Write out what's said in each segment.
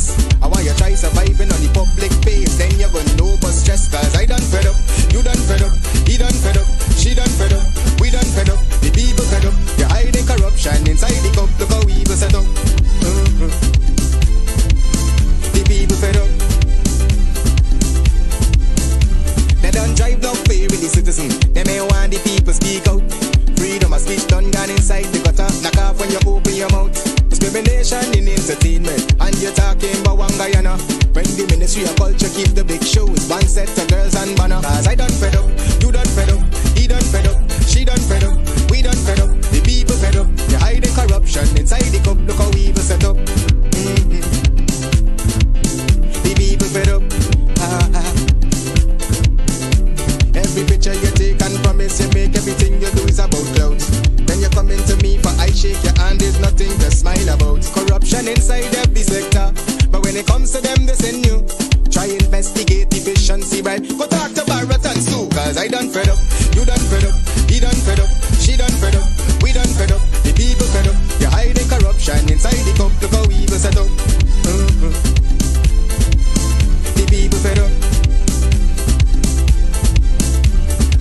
stress. I want you try surviving on the public face, then you're gonna know but stress. Cause I done fed up, you done fed up, he done fed up, she done fed up, we done fed up, the people fed up. You're hiding corruption inside the cup, look how evil set up. The people fed up. They don't drive no fear in the citizen. They may want the people speak out. Freedom of speech done gone inside the gutter. Knock off when you open your mouth. Discrimination in entertainment, and you're talking about one Guyana. When the Ministry of Culture keep the big shows, one set of girls and banner. Cause I done fed up, you done fed up, he done fed up, she done fed up, we done fed up, the people fed up. You're hiding corruption inside the cup, look how evil set up. The people fed up. Every picture you take and promise you make, everything you do is about clouds. Then you come into me for I shake your hand, there's nothing to smile about. Corruption inside every sector, but when it comes to them they send you. Try investigate efficiency, right? Go talk to Barretons too. Cause I done fed up, you done fed up, he done fed up, she done fed up, we done fed up, the people fed up. You're hiding corruption inside the cup, look how evil set up. The people fed up.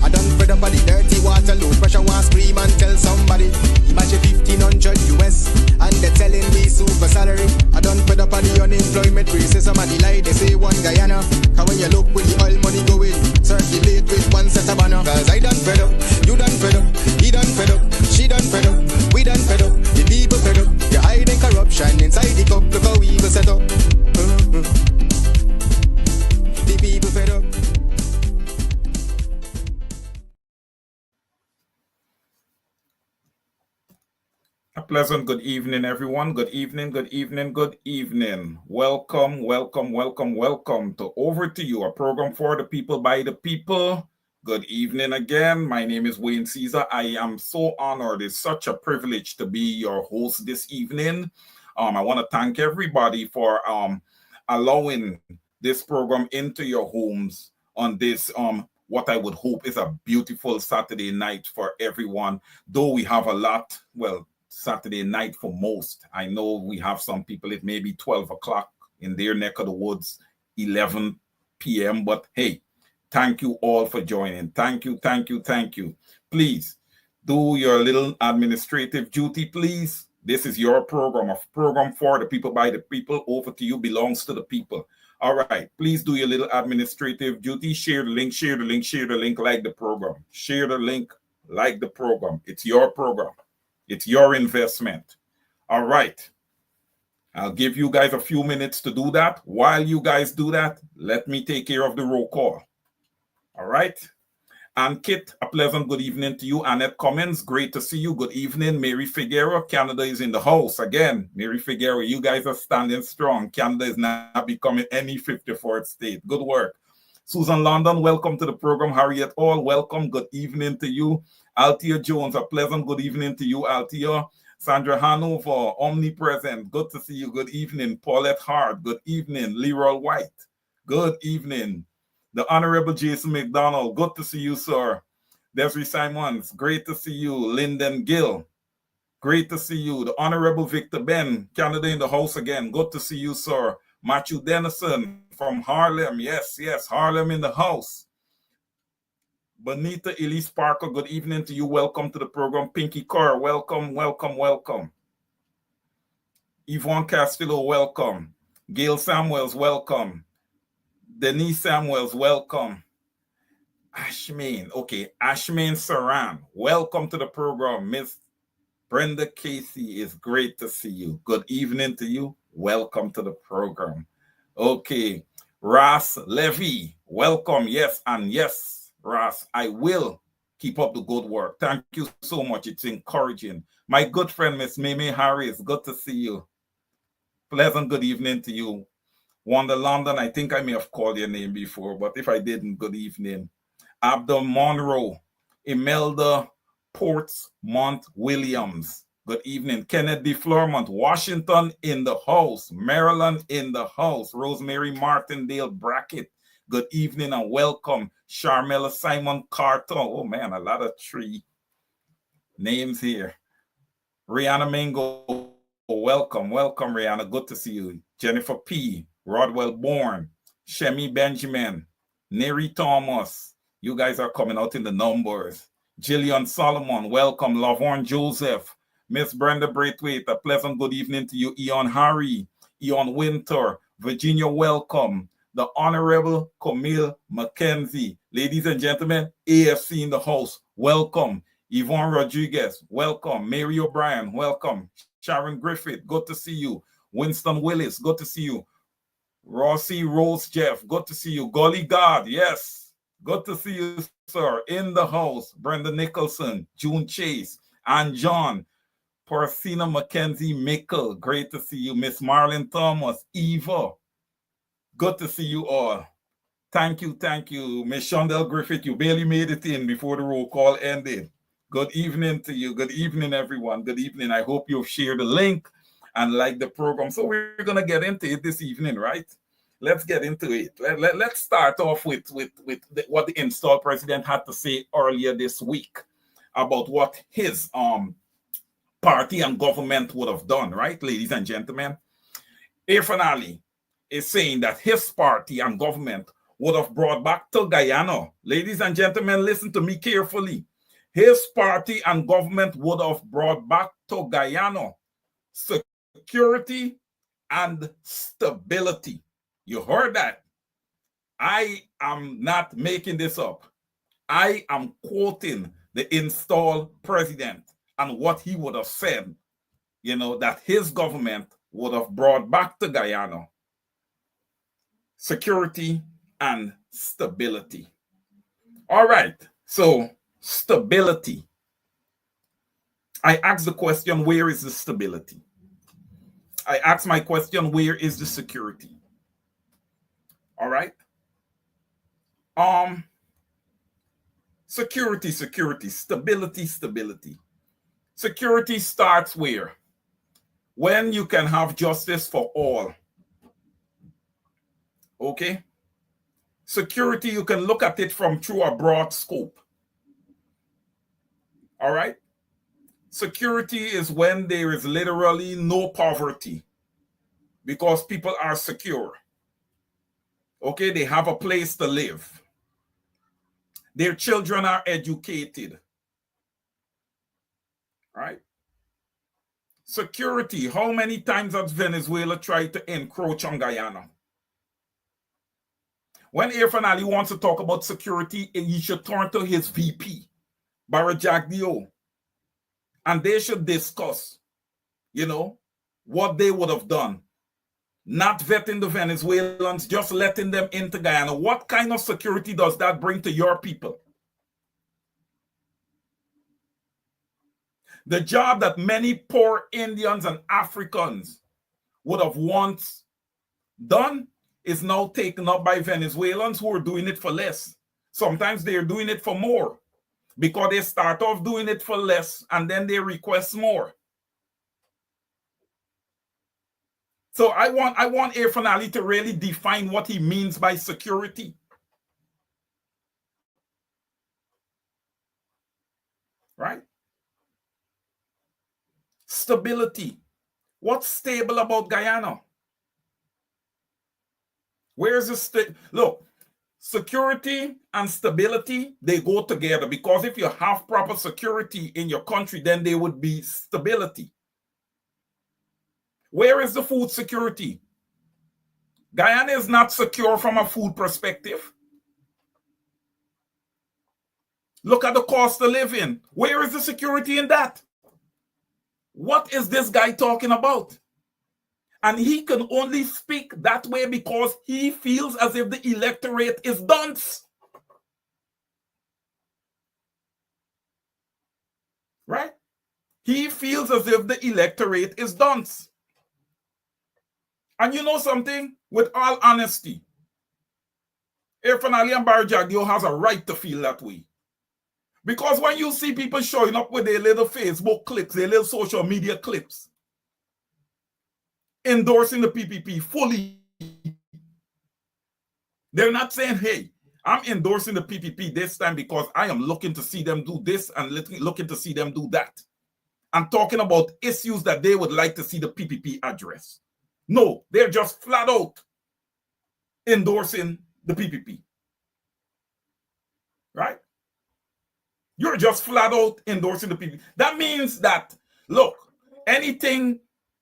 I done fed up on the dirty water, low pressure, want scream and tell somebody. Imagine 1500 US, and they're telling me super salary. I done fed up on the unemployment racism and the lie they say one Guyana. Cause when you look where the oil money going, circulate with one set of banner. Cause I done fed up, you done fed up, he done fed up, she done fed up, we done fed up, the people fed up. You're hiding corruption inside the cup, look how evil set up. The people fed up. A pleasant good evening, everyone. Good evening, good evening, good evening. Welcome, welcome, welcome, welcome to Over to You, a program for the people, by the people. Good evening again. My name is Wayne Caesar. I am so honored. It's such a privilege to be your host this evening. I want to thank everybody for allowing this program into your homes on this what I would hope is a beautiful Saturday night for everyone. Though we have a lot, well, Saturday night for most. I know we have some people, it may be 12 o'clock in their neck of the woods, 11 p.m. But hey, thank you all for joining. Thank you, thank you, thank you. Please do your little administrative duty, please. This is your program, a program for the people, by the people. Over to You belongs to the people. All right, please do your little administrative duty. Share the link, share the link, share the link, like the program. Share the link, like the program. It's your program. It's your investment. All right. I'll give you guys a few minutes to do that. While you guys do that, let me take care of the roll call. All right. And Kit, a pleasant good evening to you. Annette Cummins, great to see you. Good evening. Mary Figueroa, Canada is in the house again. Mary Figueroa, you guys are standing strong. Canada is not becoming any 54th state. Good work. Susan London, welcome to the program. Harriet All, welcome. Good evening to you. Althea Jones, a pleasant good evening to you, Althea. Sandra Hanover, omnipresent. Good to see you. Good evening. Paulette Hart, good evening. Leroy White, good evening. The Honorable Jason McDonald, good to see you, sir. Desiree Simons, great to see you. Lyndon Gill, great to see you. The Honorable Victor Ben, Canada in the house again. Good to see you, sir. Matthew Dennison from Harlem. Yes, yes, Harlem in the house. Bonita Elise Parker, good evening to you. Welcome to the program. Pinky Carr, welcome, welcome, welcome. Yvonne Castillo, welcome. Gail Samuels, welcome. Denise Samuels, welcome. Ashmain, okay. Ashmain Saran, welcome to the program. Miss Brenda Casey, is great to see you. Good evening to you. Welcome to the program. Okay. Ras Levy, welcome. Yes, and yes. Ross, I will keep up the good work. Thank you so much. It's encouraging. My good friend, Miss Mimi Harris, good to see you. Pleasant good evening to you. Wanda London, I think I may have called your name before, but if I didn't, good evening. Abdul Monroe, Imelda Portsmont Williams, good evening. Kenneth D. Flormont, Washington in the house. Maryland in the house. Rosemary Martindale Brackett, good evening and welcome. Charmela Simon Carton. Oh man, a lot of tree names here. Rihanna Mango, welcome, welcome, Rihanna. Good to see you. Jennifer P, Rodwell Bourne, Shemi Benjamin, Neri Thomas. You guys are coming out in the numbers. Jillian Solomon, welcome. Lavon Joseph, Miss Brenda Braithwaite, a pleasant good evening to you. Eon Harry, Eon Winter, Virginia, welcome. The Honorable Camille McKenzie. Ladies and gentlemen, AFC in the house, welcome. Yvonne Rodriguez, welcome. Mary O'Brien, welcome. Sharon Griffith, good to see you. Winston Willis, good to see you. Rossi Rose Jeff, good to see you. Golly God, yes, good to see you, sir. In the house, Brenda Nicholson, June Chase, and John. Porcina Mackenzie Mickle, great to see you. Miss Marlon Thomas, Eva, good to see you all. Thank you, thank you. Miss Shondell Griffith, you barely made it in before the roll call ended. Good evening to you. Good evening, everyone. Good evening. I hope you've shared the link and liked the program. So we're going to get into it this evening, right? Let's get into it. Let's start off with what the installed president had to say earlier this week about what his party and government would have done, right, ladies and gentlemen? Irfaan Ali is saying that his party and government would have brought back to Guyana. Ladies and gentlemen, listen to me carefully. His party and government would have brought back to Guyana security and stability. You heard that? I am not making this up. I am quoting the installed president and what he would have said, that his government would have brought back to Guyana security and stability. All right, so stability. I asked the question, where is the stability? I asked my question, where is the security? All right. Security, stability. Security starts where? When you can have justice for all. Okay? Security, you can look at it through a broad scope. All right? Security is when there is literally no poverty because people are secure. Okay? They have a place to live. Their children are educated. Right? Security. How many times has Venezuela tried to encroach on Guyana? When Irfaan Ali wants to talk about security, he should turn to his VP, Barajak Dio, and they should discuss, what they would have done. Not vetting the Venezuelans, just letting them into Guyana. What kind of security does that bring to your people? The job that many poor Indians and Africans would have once done is now taken up by Venezuelans who are doing it for less. Sometimes they're doing it for more because they start off doing it for less and then they request more. So I want Irfaan Ali to really define what he means by security. Right? Stability. What's stable about Guyana? Where's the look, security and stability, they go together because if you have proper security in your country, then there would be stability. Where is the food security? Guyana is not secure from a food perspective. Look at the cost of living. Where is the security in that? What is this guy talking about? And he can only speak that way because he feels as if the electorate is dunce. Right? He feels as if the electorate is dunce. And you know something? With all honesty, Irfaan Ali and Barajak Dio has a right to feel that way. Because when you see people showing up with their little Facebook clips, their little social media clips, endorsing the PPP fully, they're not saying, hey, I'm endorsing the PPP this time because I am looking to see them do this and looking to see them do that. and talking about issues that they would like to see the PPP address. No, they're just flat out endorsing the PPP. Right? You're just flat out endorsing the PPP. That means that, look, anything,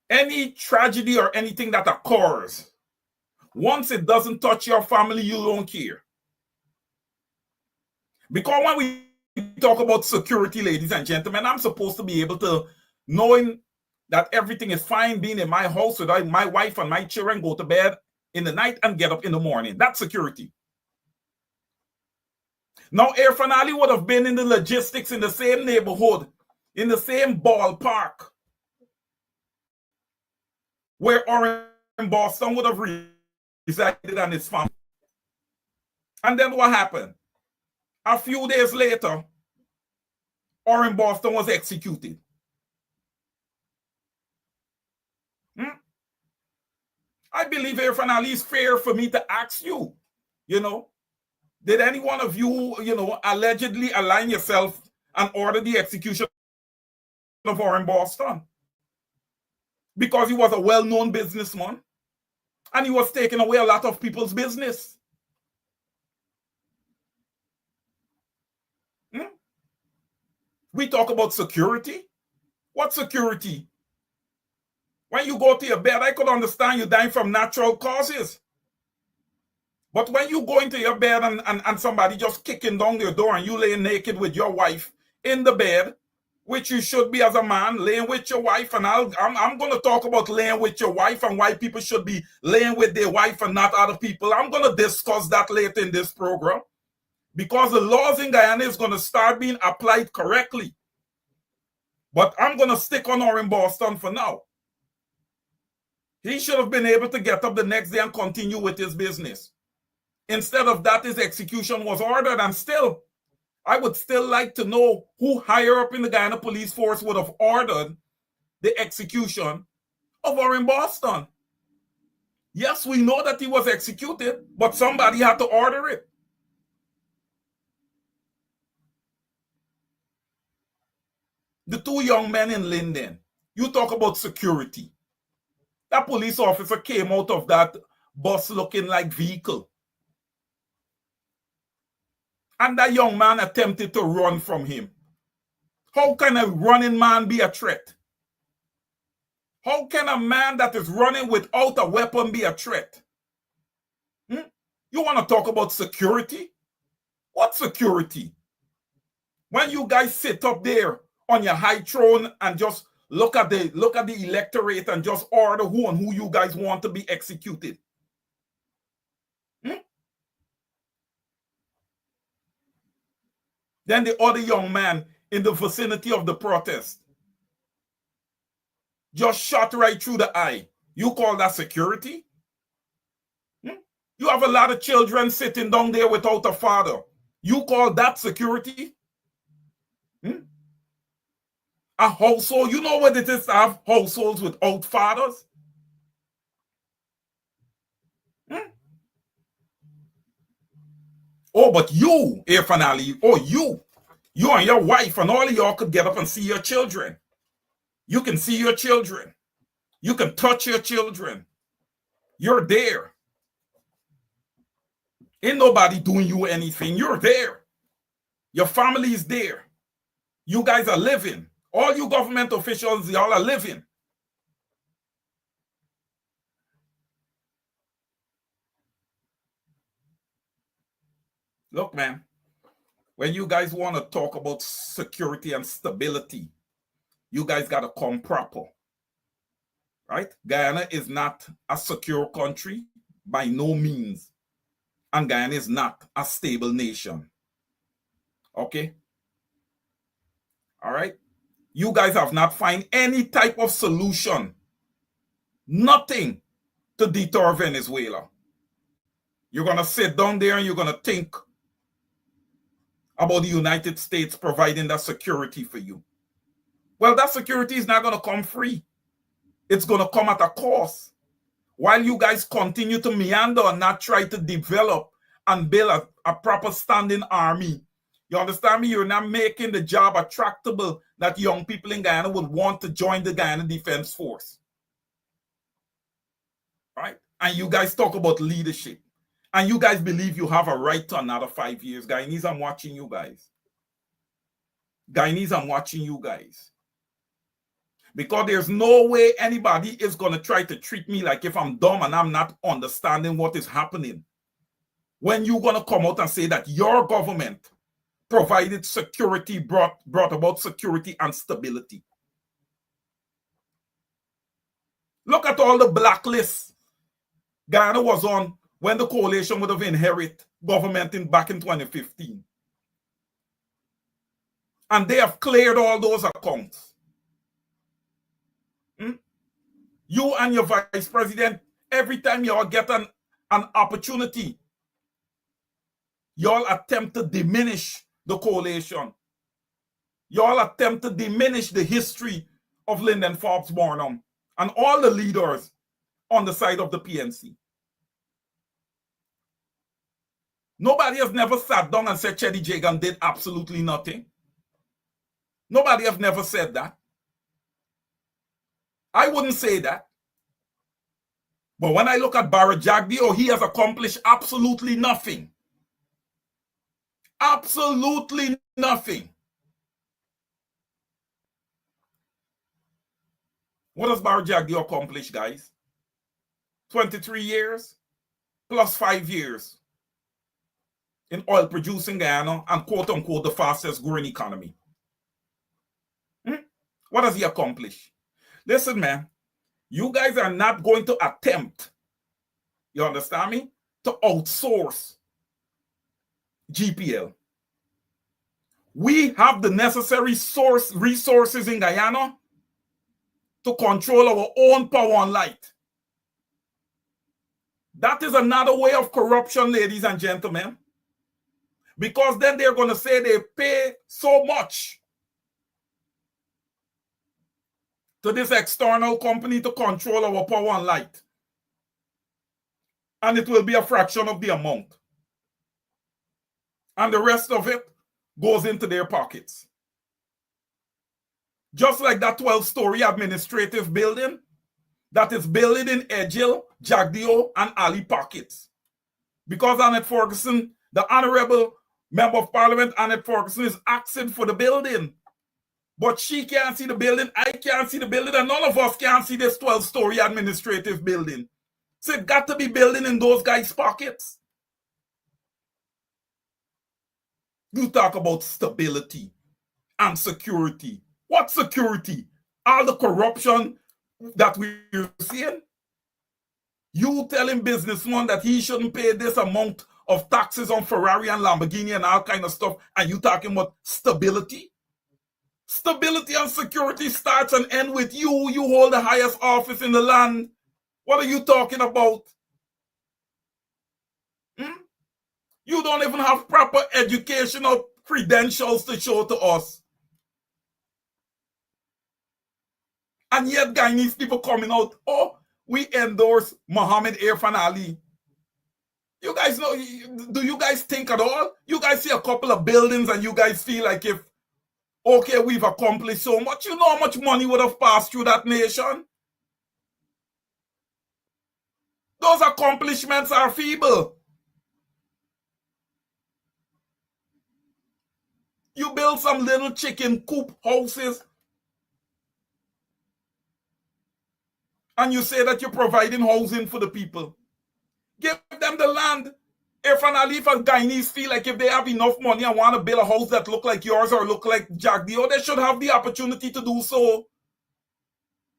any tragedy or anything that occurs, once it doesn't touch your family, you don't care. Because when we talk about security, ladies and gentlemen, I'm supposed to be able to, knowing that everything is fine, being in my house with my wife and my children, go to bed in the night and get up in the morning. That's security. Now, Air Finale would have been in the logistics in the same neighborhood, in the same ballpark, where Oren Boston would have resided and his family. And then what happened? A few days later, Oren Boston was executed. I believe, Air Finale, is fair for me to ask you, did any one of you, allegedly align yourself and order the execution of Oren Boston? Because he was a well-known businessman and he was taking away a lot of people's business. We talk about security. What security? When you go to your bed, I could understand you dying from natural causes. But when you go into your bed and somebody just kicking down your door and you laying naked with your wife in the bed, which you should be as a man, laying with your wife, and I'm going to talk about laying with your wife and why people should be laying with their wife and not other people. I'm going to discuss that later in this program because the laws in Guyana is going to start being applied correctly. But I'm going to stick on Oren Boston for now. He should have been able to get up the next day and continue with his business. Instead of that, his execution was ordered, and still, I would still like to know who higher up in the Guyana police force would have ordered the execution of Oren Boston. Yes, we know that he was executed, but somebody had to order it. The two young men in Linden, you talk about security. That police officer came out of that bus looking like vehicle. And that young man attempted to run from him. How can a running man be a threat? How can a man that is running without a weapon be a threat? You want to talk about security? What security? When you guys sit up there on your high throne and just look at the electorate and just order who and who you guys want to be executed. Then the other young man in the vicinity of the protest just shot right through the eye. You call that security? You have a lot of children sitting down there without a father. You call that security? A household, you know what it is to have households without fathers? Oh, but you, Air Finale, you and your wife and all of y'all could get up and see your children. You can see your children. You can touch your children. You're there. Ain't nobody doing you anything. You're there. Your family is there. You guys are living. All you government officials, y'all are living. Look, man, when you guys want to talk about security and stability, you guys got to come proper, right? Guyana is not a secure country by no means. And Guyana is not a stable nation. Okay? All right? You guys have not found any type of solution. Nothing to deter Venezuela. You're going to sit down there and you're going to think about the United States providing that security for you. Well, that security is not going to come free. It's going to come at a cost. While you guys continue to meander and not try to develop and build a proper standing army, You understand me? You're not making the job attractable that young people in Guyana would want to join the Guyana Defense Force. Right? And you guys talk about leadership. And you guys believe you have a right to another 5 years. Guyanese, I'm watching you guys. Guyanese, I'm watching you guys. Because there's no way anybody is going to try to treat me like if I'm dumb and I'm not understanding what is happening. When you're going to come out and say that your government provided security, brought about security and stability. Look at all the blacklists Guyana was on when the coalition would have inherited government back in 2015. And they have cleared all those accounts. You and your vice president, every time you all get an opportunity, you all attempt to diminish the coalition. You all attempt to diminish the history of Lyndon Forbes Barnum and all the leaders on the side of the PNC. Nobody has never sat down and said Cheddi Jagan did absolutely nothing. Nobody has never said that. I wouldn't say that. But when I look at Bara Jagdeo, he has accomplished absolutely nothing. Absolutely nothing. What does Bara Jagdeo accomplish, guys? 23 years plus 5 years in oil producing Guyana and quote unquote the fastest growing economy. What does he accomplish? Listen, man, you guys are not going to attempt, you understand me, to outsource GPL. We have the necessary resources in Guyana to control our own power and light. That is another way of corruption, ladies and gentlemen. Because then they're going to say they pay so much to this external company to control our power and light. And it will be a fraction of the amount. And the rest of it goes into their pockets. Just like that 12-story administrative building that is built in Edghill, Jagdeo, and Ali pockets. Because Annette Ferguson, the Honorable Member of Parliament, Annette Ferguson, is asking for the building. But she can't see the building, I can't see the building, and none of us can see this 12-story administrative building. So it got to be building in those guys' pockets. You talk about stability and security. What security? All the corruption that we're seeing? You telling businessman that he shouldn't pay this amount of taxes on Ferrari and Lamborghini and all kind of stuff, and you talking about stability? Stability and security starts and ends with you. You hold the highest office in the land. What are you talking about? You don't even have proper educational credentials to show to us. And yet Guyanese people coming out, oh, we endorse Muhammad Irfan Ali. You guys know, do you guys think at all? You guys see a couple of buildings and you guys feel like if, okay, we've accomplished so much. You know how much money would have passed through that nation? Those accomplishments are feeble. You build some little chicken coop houses and you say that you're providing housing for the people. Give them the land. Irfan Ali and Guyanese feel like if they have enough money and want to build a house that look like yours or look like Jagdeo, they should have the opportunity to do so.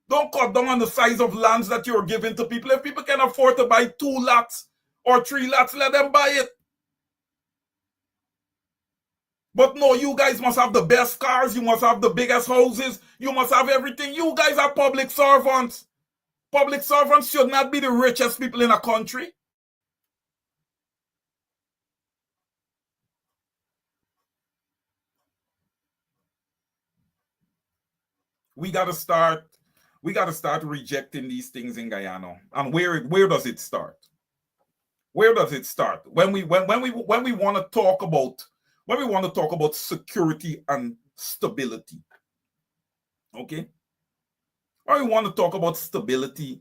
Don't cut down on the size of lands that you're giving to people. If people can afford to buy 2 lots or 3 lots, let them buy it. But no, you guys must have the best cars. You must have the biggest houses. You must have everything. You guys are public servants. Public servants should not be the richest people in a country. We got to start rejecting these things in Guyana. And where does it start? Where does it start? When we want to talk about But we want to talk about security and stability. Okay? Or we want to talk about stability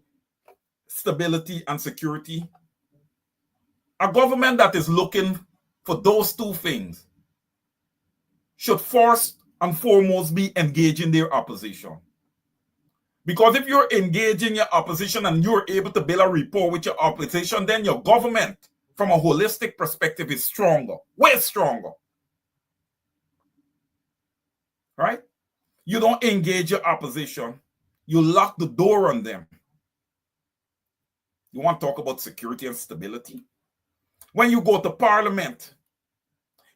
and security. A government that is looking for those two things should first and foremost be engaging their opposition. Because if you're engaging your opposition and you're able to build a rapport with your opposition, then your government, from a holistic perspective, is stronger, way stronger. Right? You don't engage your opposition. You lock the door on them. You want to talk about security and stability? When you go to parliament,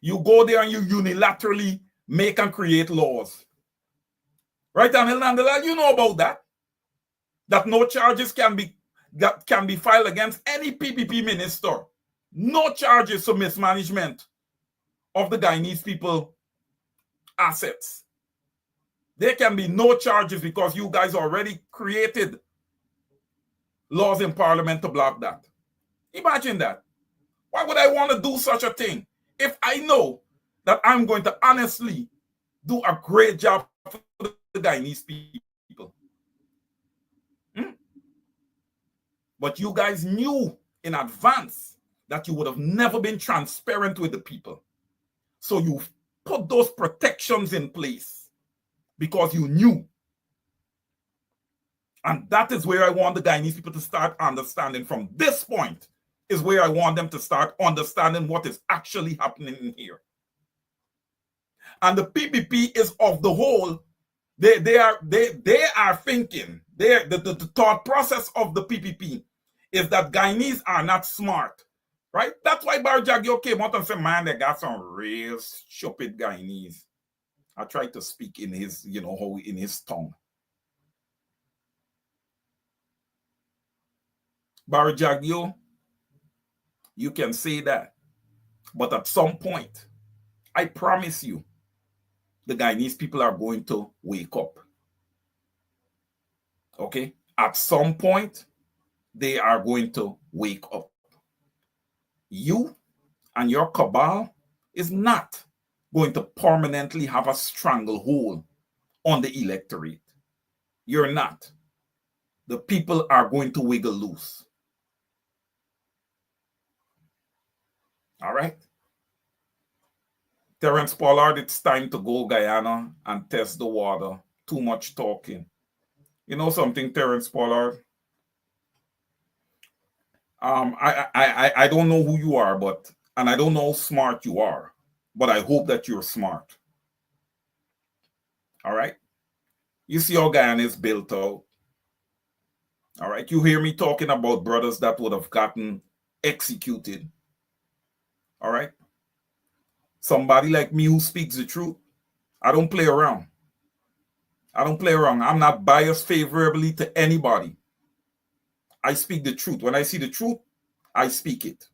you go there and you unilaterally make and create laws. Right, Anil Nandala, you know about that. That no charges can be filed against any PPP minister. No charges for mismanagement of the Guyanese people assets. There can be no charges because you guys already created laws in parliament to block that. Imagine that. Why would I want to do such a thing if I know that I'm going to honestly do a great job for the Guyanese people? But you guys knew in advance that you would have never been transparent with the people. So you put those protections in place because you knew. And that is where I want the Guyanese people to start understanding. From this point is where I want them to start understanding what is actually happening in here. And the PPP is of the whole. They are thinking. The thought process of the PPP is that Guyanese are not smart, right? That's why Barry Jagdeo came out and said, man, they got some real stupid Guyanese. I tried to speak in his, in his tongue. Barry Jagdeo, you can say that. But at some point, I promise you, the Guyanese people are going to wake up. Okay? At some point, they are going to wake up. You and your cabal is not going to permanently have a stranglehold on the electorate. You're not. The people are going to wiggle loose. All right? Terence Pollard, it's time to go Guyana and test the water. Too much talking. You know something, Terence Pollard? I don't know who you are, and I don't know how smart you are, but I hope that you're smart. All right? You see how Guyana is built out. All right? You hear me talking about brothers that would have gotten executed. All right? Somebody like me who speaks the truth. I don't play around. I don't play around. I'm not biased favorably to anybody. I speak the truth. When I see the truth, I speak it.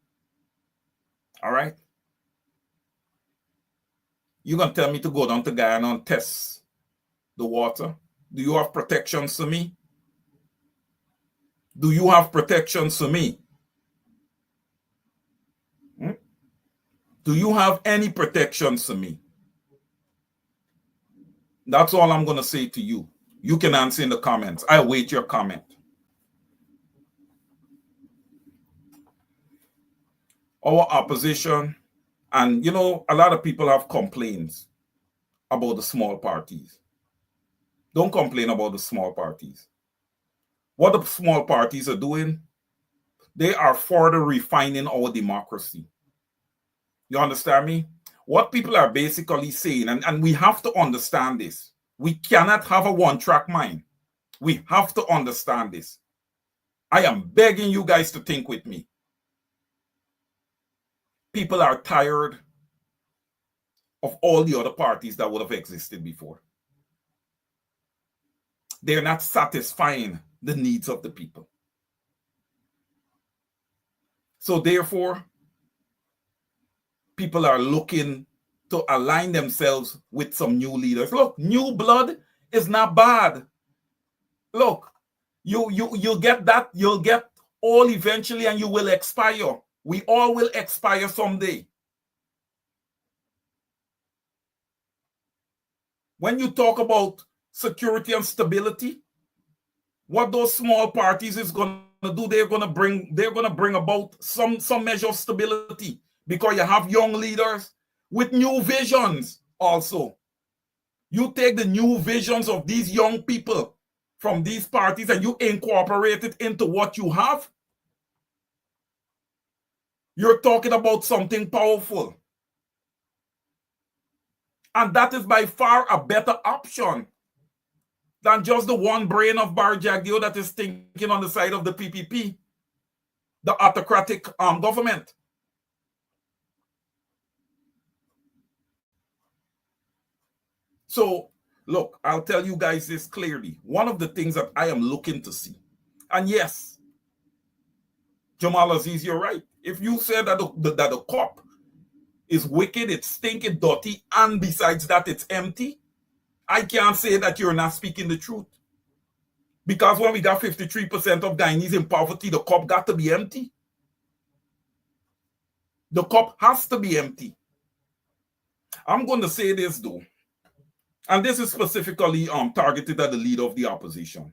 All right? You're going to tell me to go down to Guyana and test the water? Do you have protections for me? Do you have protections for me? Do you have any protections for me? That's all I'm going to say to you. You can answer in the comments. I await your comment. Our opposition, and a lot of people have complaints about the small parties. Don't complain about the small parties. What the small parties are doing, they are further refining our democracy. You understand me? What people are basically saying, and we have to understand this. We cannot have a one-track mind. We have to understand this. I am begging you guys to think with me. People are tired of all the other parties that would have existed before. They're not satisfying the needs of the people. So therefore, people are looking to align themselves with some new leaders. Look, new blood is not bad. Look, you'll get that, you'll get all eventually, and you will expire. We all will expire someday. When you talk about security and stability, what those small parties is going to do, they're going to bring about some measure of stability, because you have young leaders with new visions also. You take the new visions of these young people from these parties and you incorporate it into what you have. You're talking about something powerful. And that is by far a better option than just the one brain of Barry Jagdeo that is thinking on the side of the PPP, the autocratic government. So, look, I'll tell you guys this clearly. One of the things that I am looking to see, and yes, Jamal Aziz, you're right. If you said that the COP is wicked, it's stinking, dirty, and besides that, it's empty, I can't say that you're not speaking the truth. Because when we got 53% of Guyanese in poverty, the cup got to be empty. The cup has to be empty. I'm going to say this though, and this is specifically targeted at the leader of the opposition.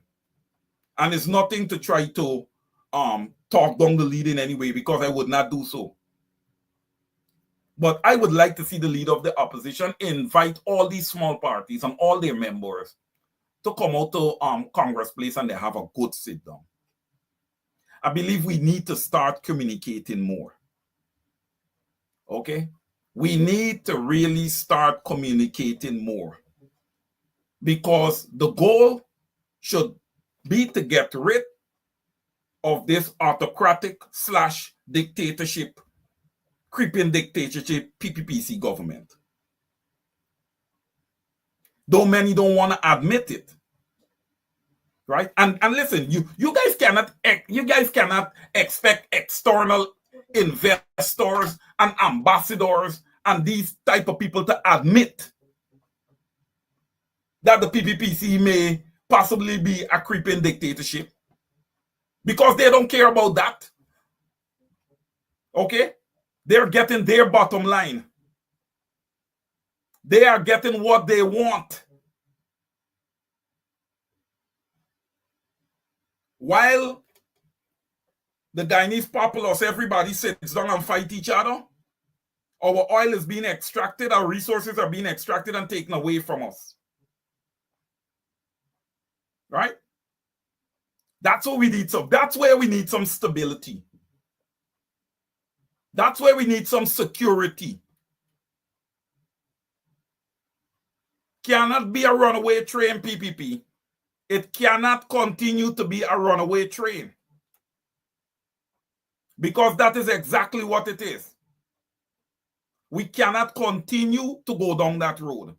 And it's nothing to try to talk down the leader in any way, because I would not do so. But I would like to see the leader of the opposition invite all these small parties and all their members to come out to Congress Place and they have a good sit down. I believe we need to start communicating more. Okay? We need to really start communicating more, because the goal should be to get rid of this autocratic / dictatorship, creeping dictatorship PPPC government. Though many don't want to admit it, right? And listen, you guys cannot expect external investors and ambassadors and these type of people to admit that the PPPC may possibly be a creeping dictatorship, because they don't care about that. Okay? They're getting their bottom line. They are getting what they want. While the Guyanese populace, everybody sits down and fight each other, our oil is being extracted, our resources are being extracted and taken away from us. Right? That's what we need. That's where we need some stability. That's where we need some security. Cannot be a runaway train, PPP. It cannot continue to be a runaway train, because that is exactly what it is. We cannot continue to go down that road.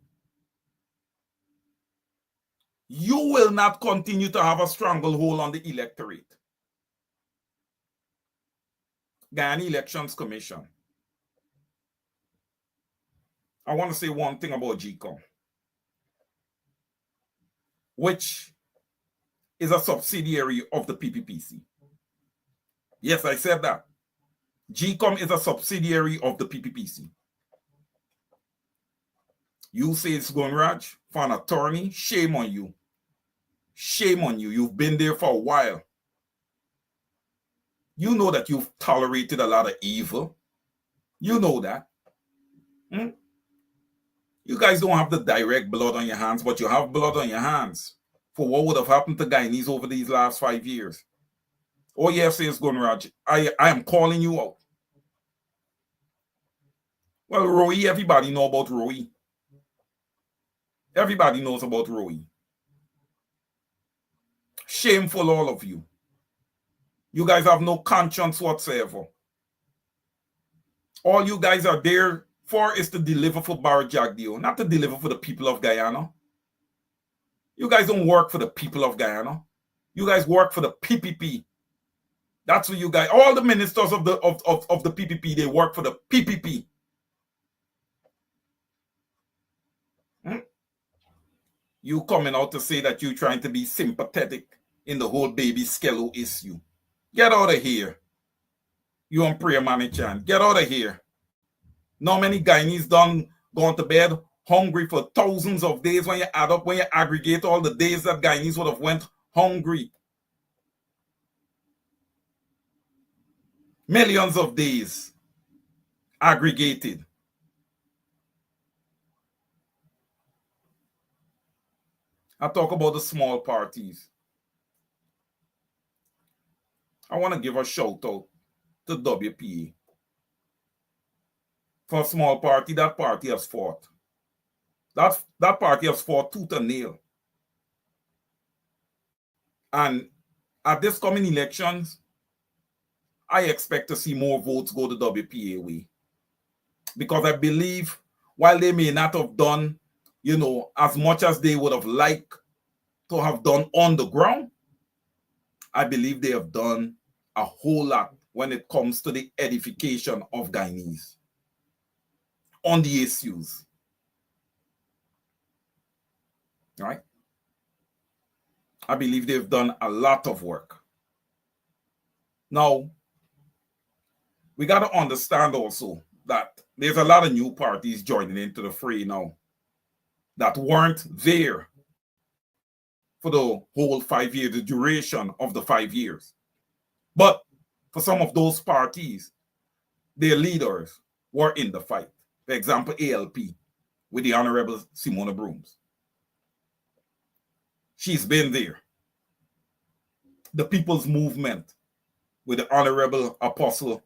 You will not continue to have a stranglehold on the electorate. Guyana Elections Commission. I want to say one thing about GECOM, which is a subsidiary of the PPPC. Yes, I said that. GECOM is a subsidiary of the PPPC. You say it's going, Raj, for an attorney? Shame on you. Shame on you. You've been there for a while. You know that you've tolerated a lot of evil. You know that. You guys don't have the direct blood on your hands, but you have blood on your hands for what would have happened to Guyanese over these last 5 years. Oh, yes, it's going, Raj. I am calling you out. Well, Roe, everybody know about Roe. Everybody knows about Roe. Shameful, all of you. You guys have no conscience whatsoever. All you guys are there for is to deliver for Barry Jagdeo, not to deliver for the people of Guyana. You guys don't work for the people of Guyana. You guys work for the PPP. That's what you guys, all the ministers of the PPP, they work for the PPP. You coming out to say that you're trying to be sympathetic in the whole baby Skello issue. Get out of here. You on prayer, Manny Chan. Get out of here. Not many Guyanese done gone to bed hungry for thousands of days when you add up, when you aggregate all the days that Guyanese would have went hungry. Millions of days aggregated. I talk about the small parties. I want to give a shout out to WPA. For a small party, that party has fought. That party has fought tooth and nail. And at this coming elections, I expect to see more votes go the WPA way. Because I believe while they may not have done, as much as they would have liked to have done on the ground, I believe they have done a whole lot when it comes to the edification of Guyanese on the issues. Right? I believe they've done a lot of work. Now, we got to understand also that there's a lot of new parties joining into the fray now that weren't there for the whole 5 years, the duration of the 5 years. But for some of those parties, their leaders were in the fight. For example, ALP with the Honorable Simona Brooms. She's been there. The People's Movement with the Honorable Apostle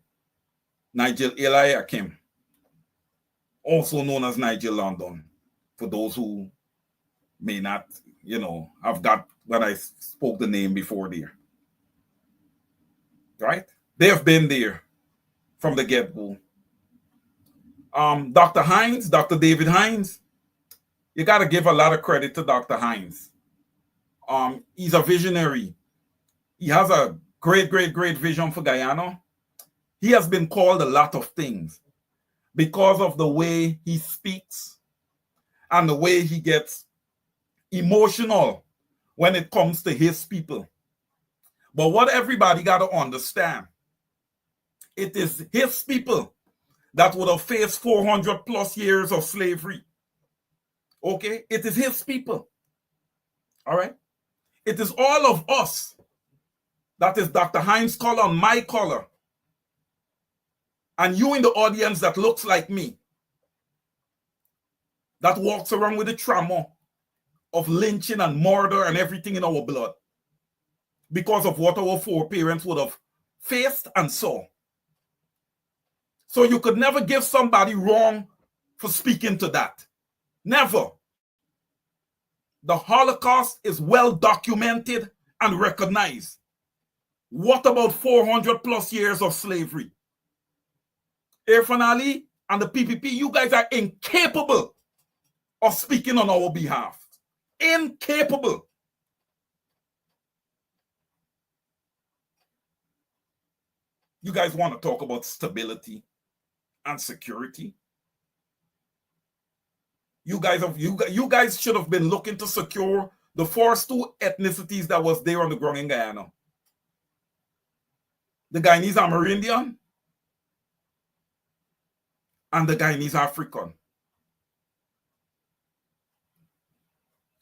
Nigel Eliakim, also known as Nigel London, for those who may not, have got when I spoke the name before there. Right? They have been there from the get-go. Dr. David Hines, you got to give a lot of credit to Dr. Hines. He's a visionary. He has a great, great, great vision for Guyana. He has been called a lot of things because of the way he speaks and the way he gets emotional when it comes to his people. But what everybody got to understand, it is his people that would have faced 400 plus years of slavery. Okay? It is his people. All right? It is all of us. That is Dr. Hines' color and my color. And you in the audience that looks like me. That walks around with the trauma of lynching and murder and everything in our blood. Because of what our foreparents would have faced and saw. So you could never give somebody wrong for speaking to that. Never. The Holocaust is well documented and recognized. What about 400 plus years of slavery? Irfan Ali and the PPP, you guys are incapable of speaking on our behalf. Incapable. You guys want to talk about stability and security? You guys should have been looking to secure the first two ethnicities that was there on the ground in Guyana. The Guyanese Amerindian and the Guyanese African.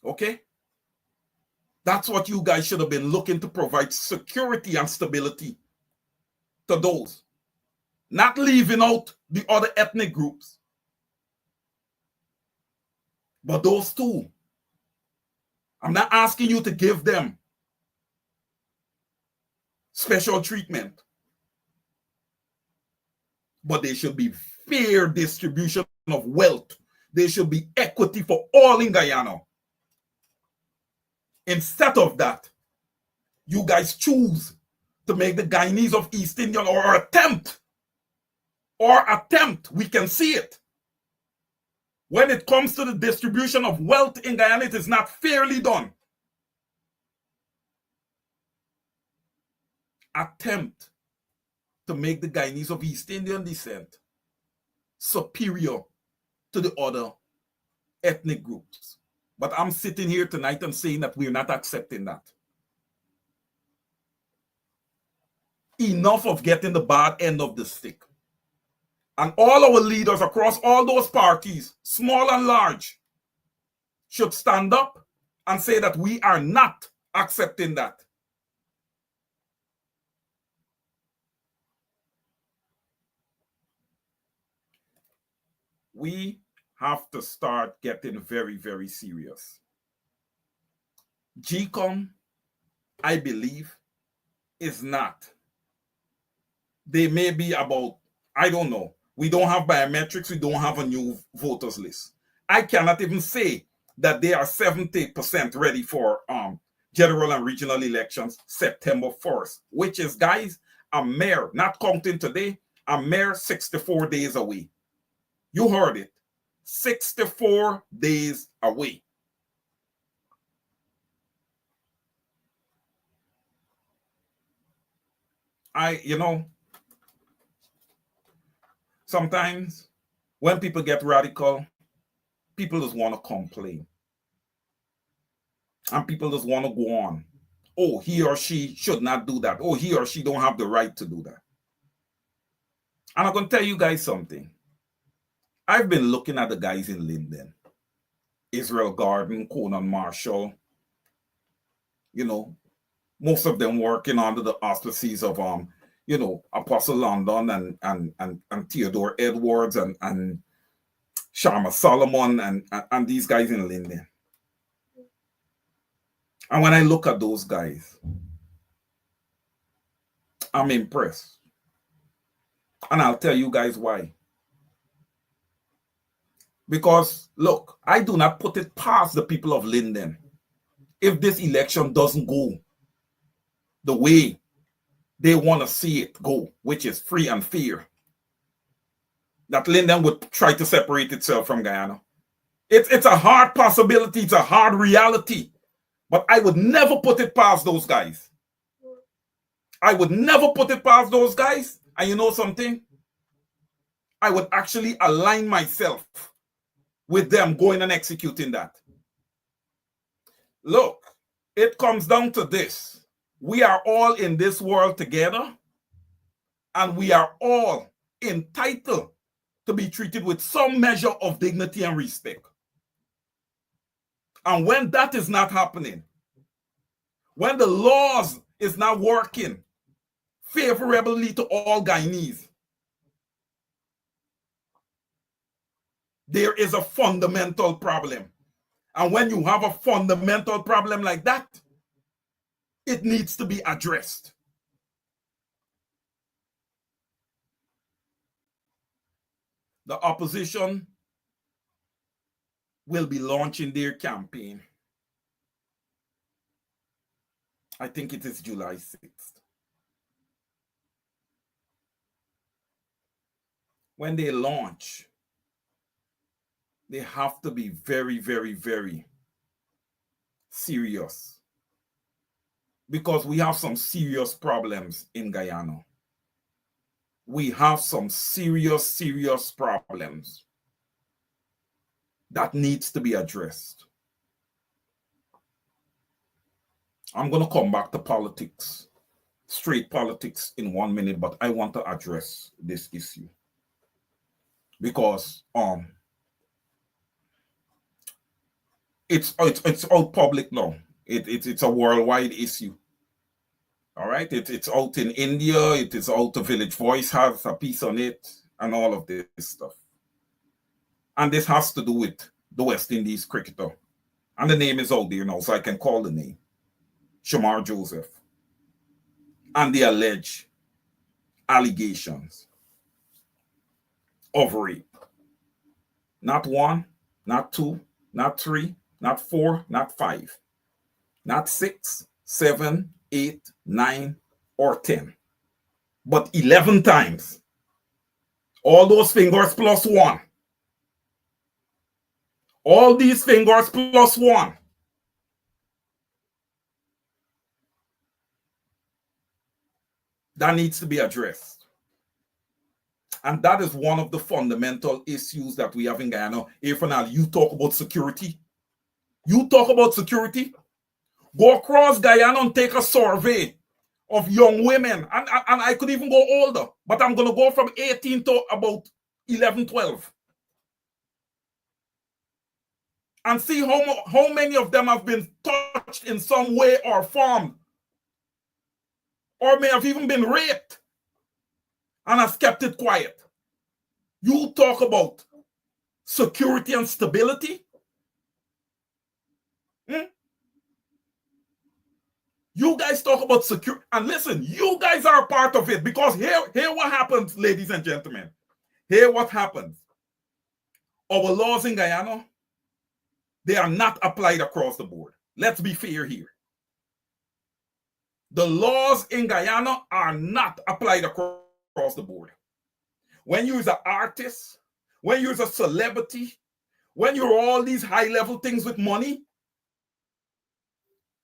Okay? That's what you guys should have been looking to provide, security and stability to those. Not leaving out the other ethnic groups. But those two. I'm not asking you to give them special treatment. But there should be fair distribution of wealth. There should be equity for all in Guyana. Instead of that, you guys choose to make the Guyanese of East Indian or attempt, we can see it. When it comes to the distribution of wealth in Guyana, it is not fairly done. Attempt to make the Guyanese of East Indian descent superior to the other ethnic groups. But I'm sitting here tonight and saying that we're not accepting that. Enough of getting the bad end of the stick. And all our leaders across all those parties, small and large, should stand up and say that we are not accepting that. We have to start getting very, very serious. GCOM, I believe, is not. They may be about, I don't know. We don't have biometrics. We don't have a new voters list. I cannot even say that they are 70% ready for general and regional elections September 1st, which is, guys, a mere, not counting today, a mere 64 days away. You heard it. 64 days away. Sometimes when people get radical, people just want to complain. And people just want to go on. Oh, he or she should not do that. Oh, he or she don't have the right to do that. And I'm going to tell you guys something. I've been looking at the guys in Linden. Israel Garden, Conan Marshall. Most of them working under the auspices of Apostle London and Theodore Edwards and Sharma Solomon and these guys in Linden. And when I look at those guys, I'm impressed. And I'll tell you guys why. Because, look, I do not put it past the people of Linden. If this election doesn't go the way they want to see it go, which is free and fair, that Linden would try to separate itself from Guyana. It's a hard possibility. It's a hard reality. But I would never put it past those guys. I would never put it past those guys. And you know something? I would actually align myself with them going and executing that. Look, it comes down to this. We are all in this world together, and we are all entitled to be treated with some measure of dignity and respect. And when that is not happening, when the laws is not working favorably to all Guyanese, there is a fundamental problem. And when you have a fundamental problem like that, it needs to be addressed. The opposition will be launching their campaign. I think it is July 6th. When they launch, they have to be very, very, very serious, because we have some serious problems in Guyana. We have some serious, serious problems that needs to be addressed. I'm going to come back to politics, straight politics, in 1 minute, but I want to address this issue because it's out public now. It's a worldwide issue. All right, it's out in India. It is out. The Village Voice has a piece on it, and all of this stuff. And this has to do with the West Indies cricketer, and the name is out there now, so I can call the name: Shamar Joseph, and the alleged allegations of rape. Not 1, not 2, not 3, not 4, not 5, not 6, 7, 8, 9, or 10, but 11 times. All those fingers plus 1. All these fingers plus 1. That needs to be addressed. And that is one of the fundamental issues that we have in Guyana. Irfanal, you talk about security. You talk about security. Go across Guyana and take a survey of young women. And I could even go older. But I'm going to go from 18 to about 11, 12. And see how many of them have been touched in some way or form, or may have even been raped and has kept it quiet. You talk about security and stability. You guys talk about security. And listen, you guys are a part of it, because here what happens, ladies and gentlemen. Here what happens. Our laws in Guyana, they are not applied across the board. Let's be fair here. The laws in Guyana are not applied across the board. When you're an artist, when you're a celebrity, when you're all these high-level things with money,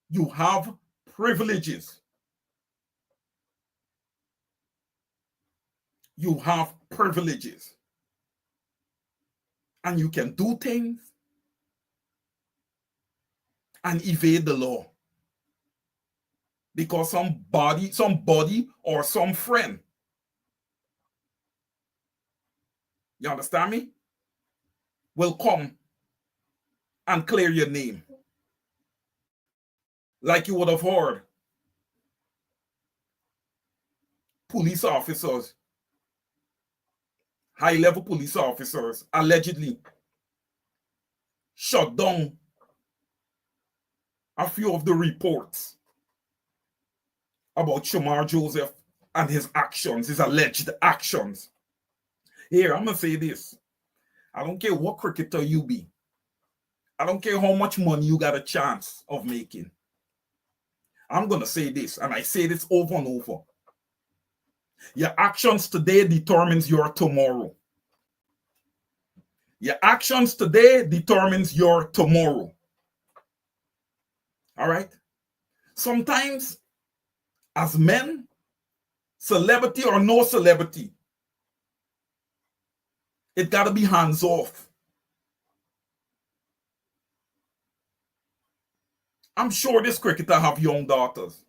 you have privileges. You have privileges. And you can do things and evade the law. Because somebody or some friend, you understand me, will come and clear your name. Like you would have heard police officers, high-level police officers, allegedly shut down a few of the reports about Shamar Joseph and his actions, his alleged actions. Here, I'm going to say this. I don't care what cricketer you be. I don't care how much money you got a chance of making. I'm going to say this, and I say this over and over. Your actions today determines your tomorrow. Your actions today determines your tomorrow. All right? Sometimes, as men, celebrity or no celebrity, it got to be hands off. I'm sure this cricketer have young daughters.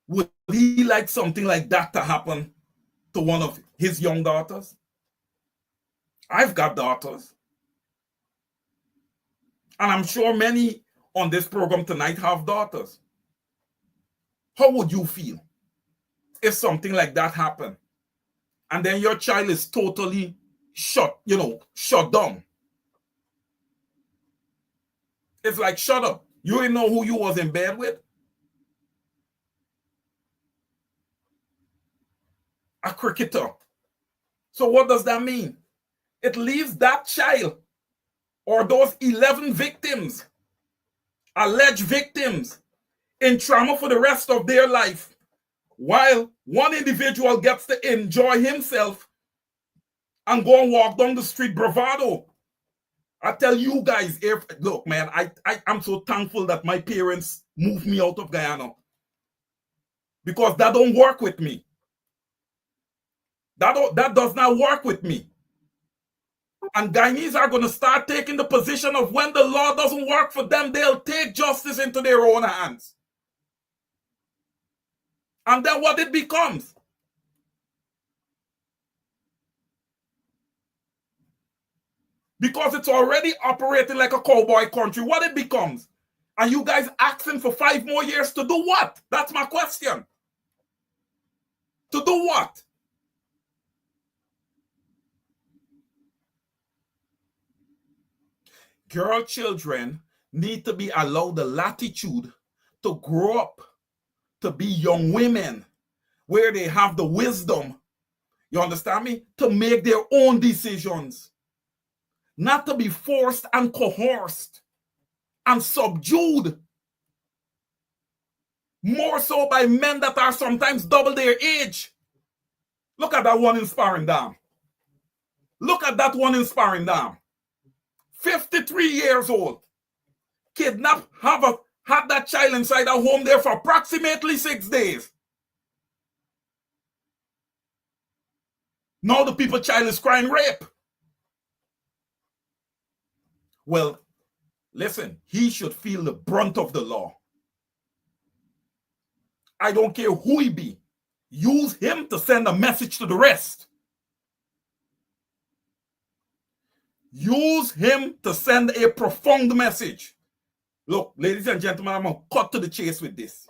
Would he like something like that to happen to one of his young daughters? I've got daughters. And I'm sure many on this program tonight have daughters. How would you feel if something like that happened? And then your child is totally shut down. It's like, shut up. You didn't know who you was in bed with? A cricketer. So what does that mean? It leaves that child or those 11 victims, alleged victims, in trauma for the rest of their life, while one individual gets to enjoy himself and go and walk down the street bravado. I tell you guys, look, man, I'm so thankful that my parents moved me out of Guyana, because that don't work with me. That does not work with me. And Guyanese are going to start taking the position of, when the law doesn't work for them, they'll take justice into their own hands. And then what it becomes? Because it's already operating like a cowboy country, what it becomes? And you guys asking for 5 more years to do what? That's my question. To do what? Girl children need to be allowed the latitude to grow up, to be young women, where they have the wisdom, you understand me, to make their own decisions. Not to be forced and coerced and subdued. More so by men that are sometimes double their age. Look at that one in Sparring Dam. Look at that one in Sparring Dam. 53 years old. Kidnapped, had that child inside a home there for approximately 6 days. Now the people child is crying rape. Well, listen, he should feel the brunt of the law. I don't care who he be. Use him to send a message to the rest. Use him to send a profound message. Look, ladies and gentlemen, I'm going to cut to the chase with this.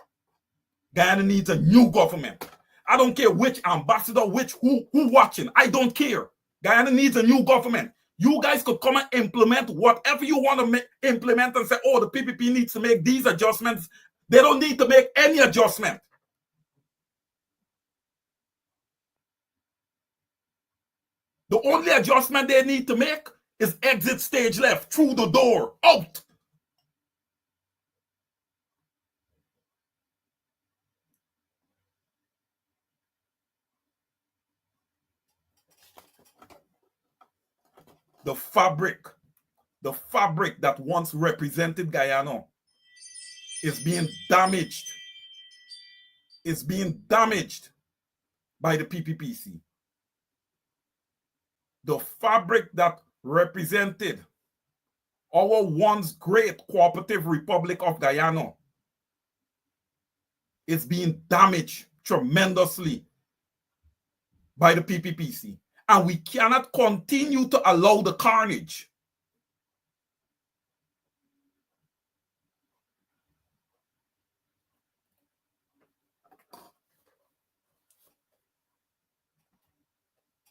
Guyana needs a new government. I don't care which ambassador, who watching. I don't care. Guyana needs a new government. You guys could come and implement whatever you want to implement and say, oh, the PPP needs to make these adjustments. They don't need to make any adjustment. The only adjustment they need to make is exit stage left, through the door, out. The fabric that once represented Guyana is being damaged. It's being damaged by the PPPC. The fabric that represented our once great cooperative Republic of Guyana is being damaged tremendously by the PPPC. And we cannot continue to allow the carnage.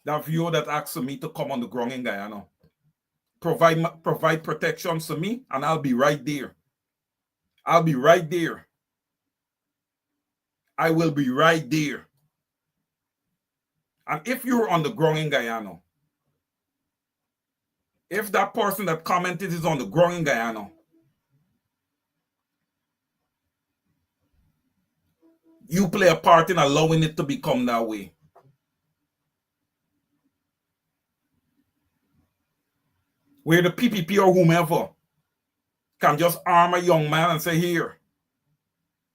That viewer that asked me to come on the ground in Guyana, provide protection to me, and I'll be right there. I'll be right there. I will be right there. And if you're on the ground in Guyana, if that person that commented is on the ground in Guyana, you play a part in allowing it to become that way. Where the PPP or whomever can just arm a young man and say, here,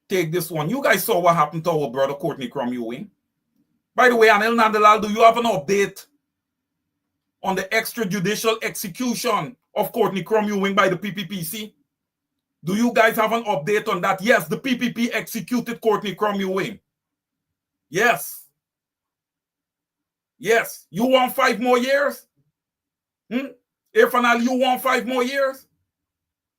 take this one. You guys saw what happened to our brother Courtney Crum Ewing. By the way, Anil Nandalal, do you have an update on the extrajudicial execution of Courtney Crum Ewing by the PPPC? Do you guys have an update on that? Yes, the PPP executed Courtney Crum Ewing. Yes. Yes. You want 5 more years? Irfanal, you want 5 more years?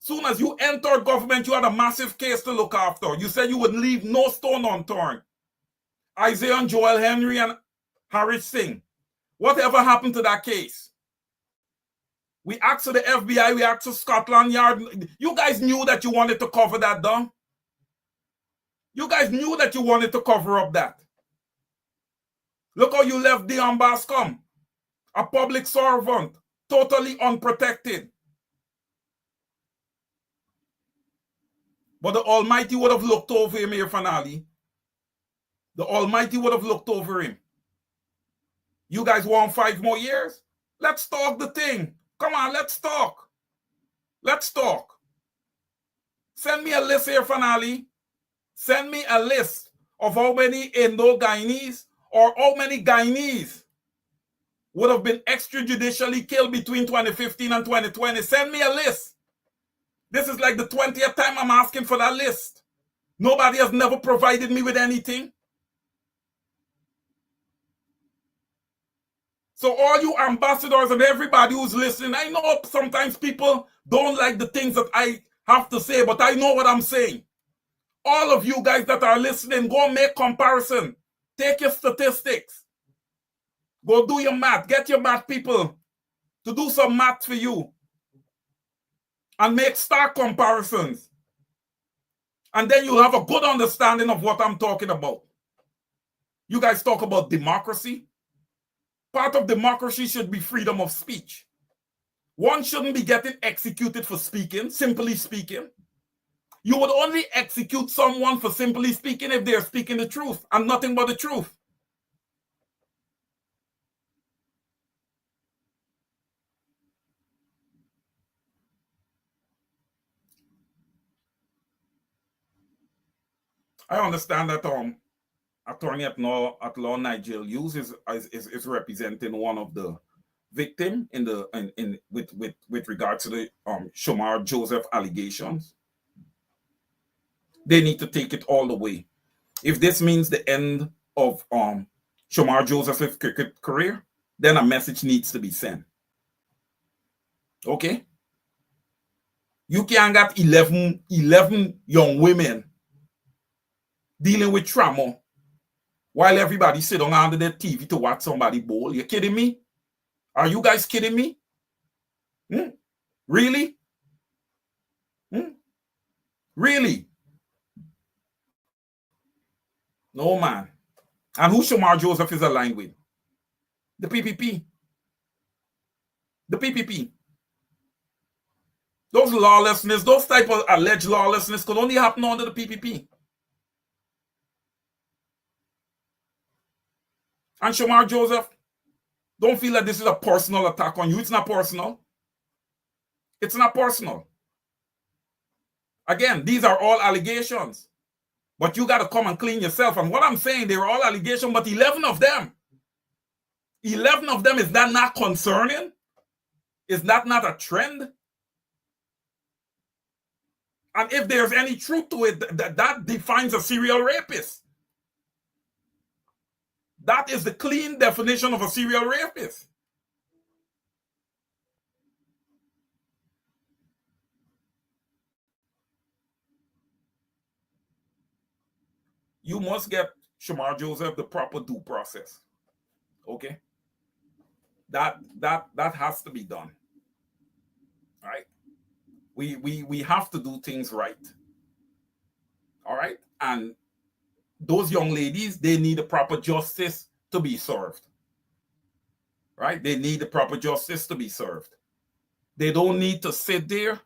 Soon as you entered government, you had a massive case to look after. You said you would leave no stone unturned. Isaiah and Joel Henry and Harris Singh. Whatever happened to that case? We asked to the FBI, we asked to Scotland Yard. You guys knew that you wanted to cover that down. You guys knew that you wanted to cover up that. Look how you left Dion Bascom, a public servant, totally unprotected. But the Almighty would have looked over him here, Fanali. The Almighty would have looked over him. You guys want 5 more years? Let's talk the thing. Come on, let's talk. Let's talk. Send me a list here, Fanali. Send me a list of how many Indo-Guyanese or how many Guyanese would have been extrajudicially killed between 2015 and 2020. Send me a list. This is like the 20th time I'm asking for that list. Nobody has never provided me with anything. So all you ambassadors and everybody who's listening, I know sometimes people don't like the things that I have to say, but I know what I'm saying. All of you guys that are listening, go make comparison. Take your statistics. Go do your math. Get your math people to do some math for you. And make stark comparisons. And then you'll have a good understanding of what I'm talking about. You guys talk about democracy. Part of democracy should be freedom of speech. One shouldn't be getting executed for speaking, simply speaking. You would only execute someone for simply speaking if they're speaking the truth and nothing but the truth. I understand that attorney at law Nigel Hughes is representing one of the victim with regard to the Shomar Joseph allegations. They need to take it all the way. If this means the end of Shomar Joseph's cricket career, then a message needs to be sent. Okay? You can't get 11 young women dealing with trauma while everybody sit on under their TV to watch somebody bowl. You kidding me? Are you guys kidding me? Really? Really? No, man. And who Shamar Joseph is aligned with? The PPP. The PPP. Those lawlessness, those type of alleged lawlessness could only happen under the PPP. And Shamar Joseph, don't feel like this is a personal attack on you. It's not personal. It's not personal. Again, these are all allegations. But you got to come and clean yourself. And what I'm saying, they're all allegations, but 11 of them. 11 of them, is that not concerning? Is that not a trend? And if there's any truth to it, that defines a serial rapist. That is the clean definition of a serial rapist. You must get Shamar Joseph the proper due process. Okay? That has to be done. Right? We have to do things right. All right? And those young ladies, they need the proper justice to be served. Right? They need the proper justice to be served. They don't need to sit there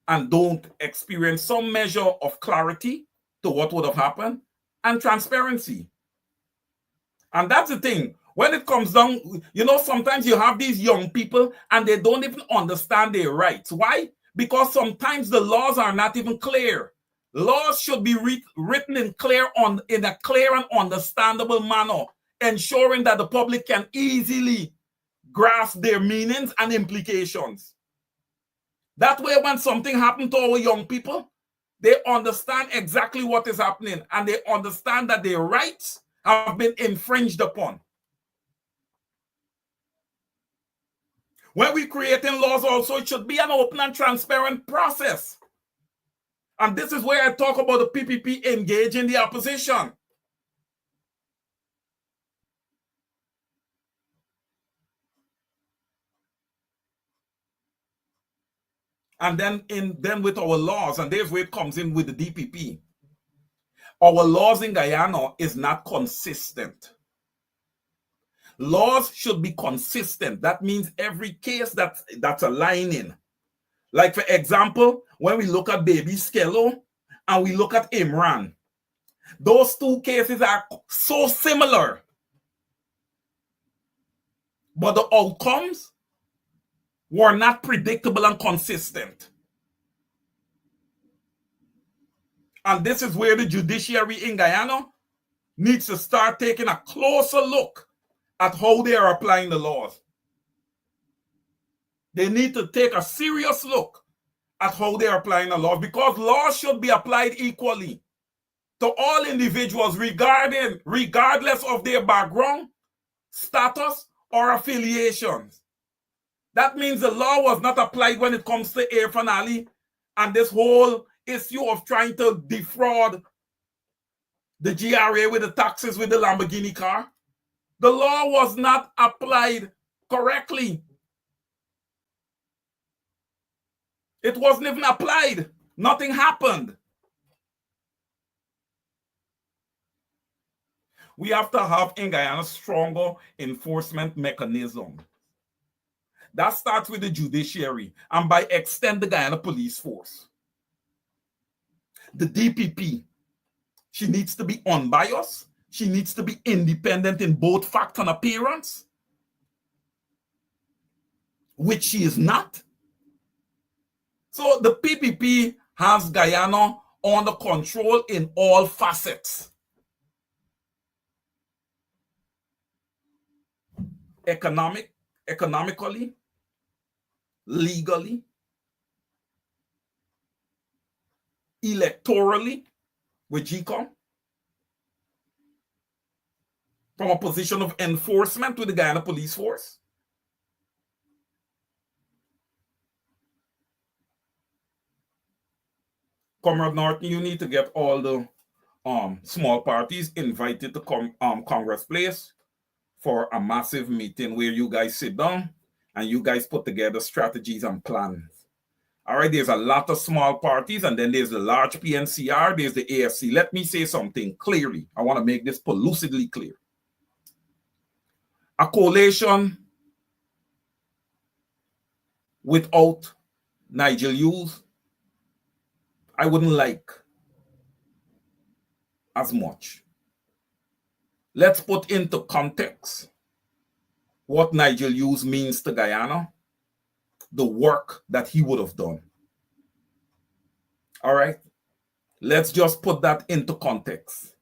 and don't experience some measure of clarity to what would have happened and transparency. And that's the thing. When it comes down, sometimes you have these young people and they don't even understand their rights. Why? Because sometimes the laws are not even clear. Laws should be written in a clear and understandable manner, ensuring that the public can easily grasp their meanings and implications. That way, when something happens to our young people, they understand exactly what is happening and they understand that their rights have been infringed upon. When we're creating laws also, it should be an open and transparent process. And this is where I talk about the PPP engaging the opposition. And then with our laws, and there's where it comes in with the DPP. Our laws in Guyana is not consistent. Laws should be consistent. That means every case that's aligning. Like, for example, when we look at Baby Skello and we look at Imran, those two cases are so similar. But the outcomes were not predictable and consistent. And this is where the judiciary in Guyana needs to start taking a closer look at how they are applying the laws. They need to take a serious look at how they are applying the laws, because laws should be applied equally to all individuals regardless of their background, status, or affiliations. That means the law was not applied when it comes to Irfaan Ali and this whole issue of trying to defraud the GRA with the taxes with the Lamborghini car. The law was not applied correctly. It wasn't even applied. Nothing happened. We have to have in Guyana stronger enforcement mechanism. That starts with the judiciary and by extent the Guyana police force. The DPP, she needs to be unbiased. She needs to be independent in both fact and appearance, which she is not. So the PPP has Guyana under control in all facets. Economically, legally, electorally with GCOM, from a position of enforcement with the Guyana police force. Comrade Norton, you need to get all the small parties invited to Congress Place for a massive meeting where you guys sit down and you guys put together strategies and plans. All right, there's a lot of small parties, and then there's the large PNCR, there's the AFC. Let me say something clearly. I want to make this lucidly clear. A coalition without Nigel Hughes, I wouldn't like as much. Let's put into context what Nigel Hughes means to Guyana, the work that he would have done. All right? Let's just put that into context.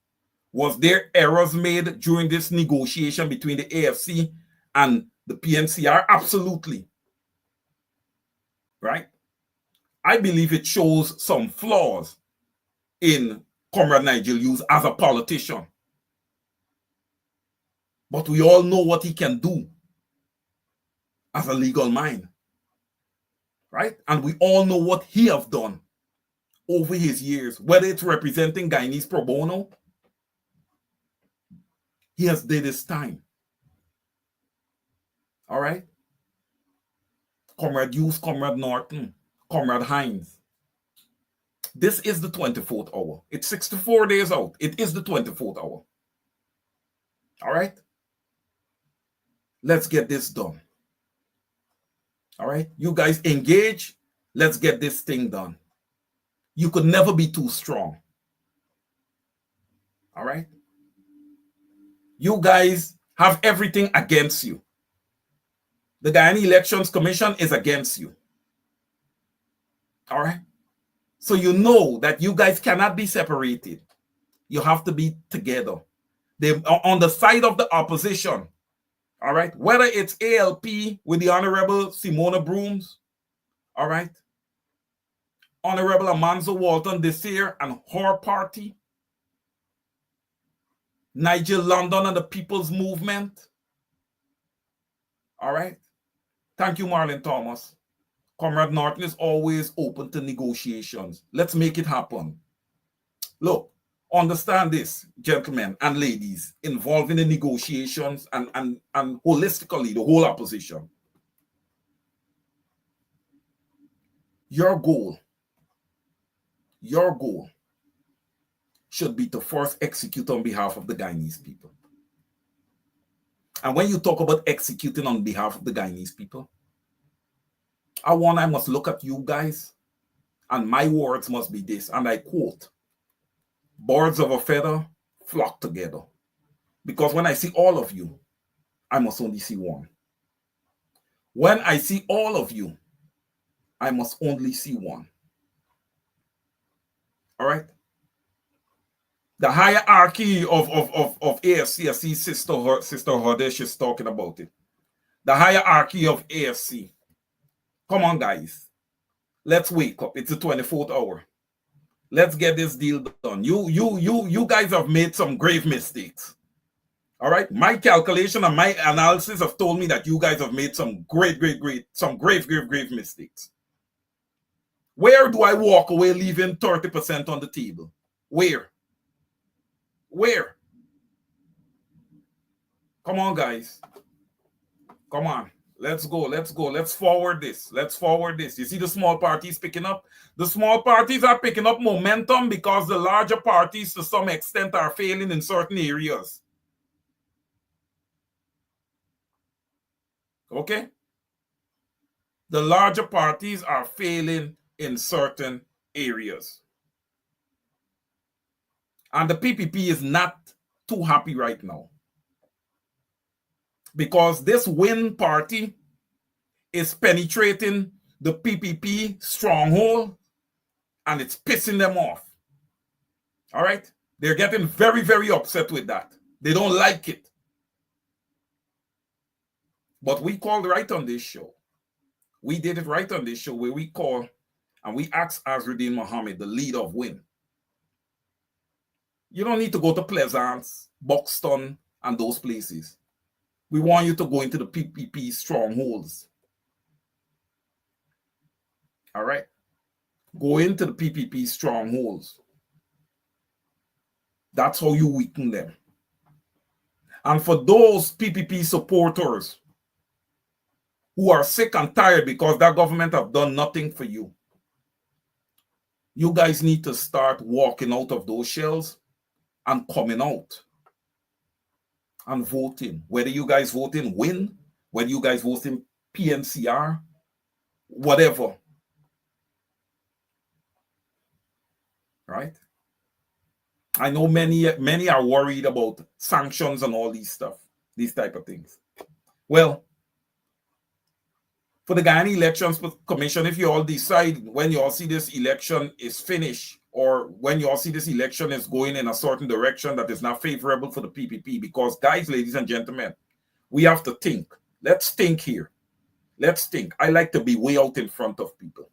Was there errors made during this negotiation between the AFC and the PNCR? Absolutely. Right? I believe it shows some flaws in Comrade Nigel Hughes as a politician. But we all know what he can do as a legal mind. Right? And we all know what he has done over his years, whether it's representing Guyanese pro bono. He has did his time. All right? Comrade Hughes, Comrade Norton, Comrade Hines. This is the 24th hour. It's 64 days out. It is the 24th hour. All right? Let's get this done. All right? You guys engage. Let's get this thing done. You could never be too strong. All right? You guys have everything against you. The Guyana Elections Commission is against you. All right? So you know that you guys cannot be separated. You have to be together. They are on the side of the opposition. All right? Whether it's ALP with the Honorable Simona Brooms, all right? Honorable Amanzo Walton Desir and her party. Nigel London and the People's Movement. All right? Thank you, Marlon Thomas. Comrade Norton is always open to negotiations. Let's make it happen. Look, understand this, gentlemen and ladies, involved in the negotiations and holistically, the whole opposition. Your goal should be to first execute on behalf of the Guyanese people. And when you talk about executing on behalf of the Guyanese people, I must look at you guys, and my words must be this, and I quote, birds of a feather flock together. Because when I see all of you, I must only see one. When I see all of you, I must only see one. All right? The hierarchy of AFC, I see Sister Hodesh is talking about it. The hierarchy of AFC. Come on, guys. Let's wake up. It's the 24th hour. Let's get this deal done. You guys have made some grave mistakes. All right? My calculation and my analysis have told me that you guys have made some grave mistakes. Where do I walk away leaving 30% on the table? Where? Come on, guys. Come on. Let's go. Let's forward this. You see the small parties picking up? The small parties are picking up momentum because the larger parties, to some extent, are failing in certain areas. Okay? The larger parties are failing in certain areas. And the PPP is not too happy right now. Because this win party is penetrating the PPP stronghold and it's pissing them off. All right? They're getting very, very upset with that. They don't like it. But we called right on this show. We did it right on this show where we call and we asked Azruddin Mohammed, the leader of WIN. You don't need to go to Pleasance, Buxton, and those places. We want you to go into the PPP strongholds. All right? Go into the PPP strongholds. That's how you weaken them. And for those PPP supporters who are sick and tired because that government have done nothing for you, you guys need to start walking out of those shells and coming out and voting. Whether you guys vote in WIN, whether you guys vote in PNCR, whatever. Right? I know many are worried about sanctions and all these type of things. Well, for the Guyana Elections Commission, if you all decide when you all see this election is finished, or when you all see this election is going in a certain direction that is not favorable for the PPP, because guys, ladies and gentlemen, we have to think. Let's think here. Let's think. I like to be way out in front of people.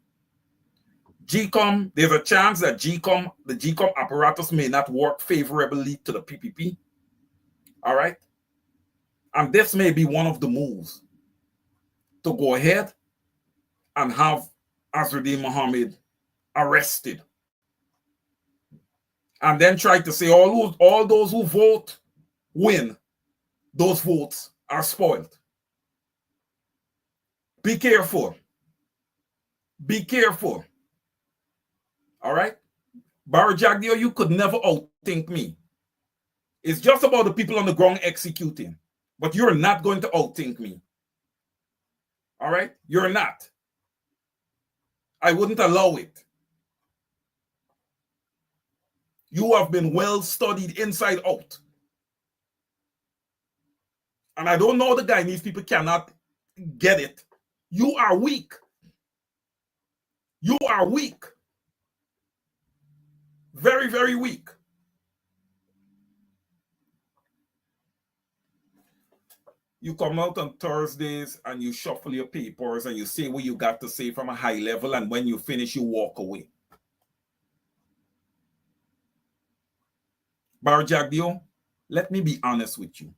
GECOM, there's a chance that the GECOM apparatus may not work favorably to the PPP. All right? And this may be one of the moves to go ahead and have Azzuddin Mohammed arrested. And then try to say all those who vote win. Those votes are spoiled. Be careful. Be careful. All right? Barry Jagdeo, you could never outthink me. It's just about the people on the ground executing. But you're not going to outthink me. All right? You're not. I wouldn't allow it. You have been well studied inside out. And I don't know the Guyanese people cannot get it. You are weak. You are weak. Very, very weak. You come out on Thursdays and you shuffle your papers and you say what you got to say from a high level, and when you finish, you walk away. Barry Jagdeo, let me be honest with you.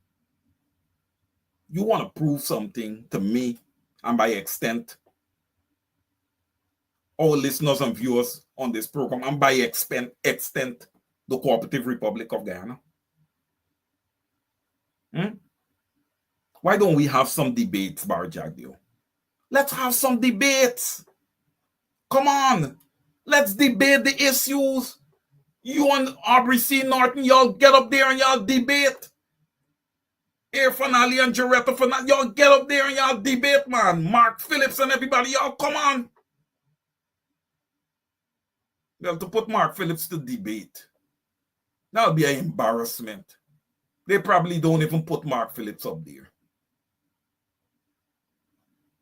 You want to prove something to me, and by extent, all listeners and viewers on this program, and by extent, the Cooperative Republic of Guyana. Why don't we have some debates, Barry Jagdeo? Let's have some debates. Come on. Let's debate the issues. You and Aubrey C. Norton, y'all get up there and y'all debate. Irfan Ali and Jaretta Fanali, y'all get up there and y'all debate, man. Mark Phillips and everybody, y'all come on. You have to put Mark Phillips to debate. That'll be an embarrassment. They probably don't even put Mark Phillips up there.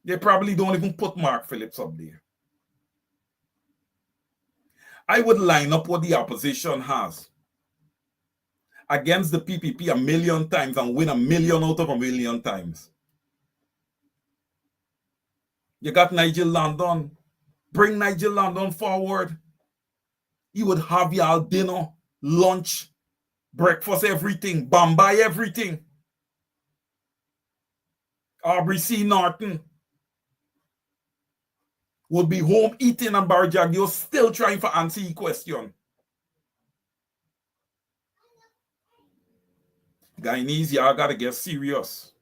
They probably don't even put Mark Phillips up there. I would line up what the opposition has against the PPP 1,000,000 times and win 1,000,000 out of 1,000,000 times. You got Nigel London. Bring Nigel London forward. You would have y'all dinner, lunch, breakfast, everything, Bombay, everything. Aubrey C. Norton would be home eating, and Barry Jagdeo still trying to answer your question. Guyanese, y'all gotta get serious.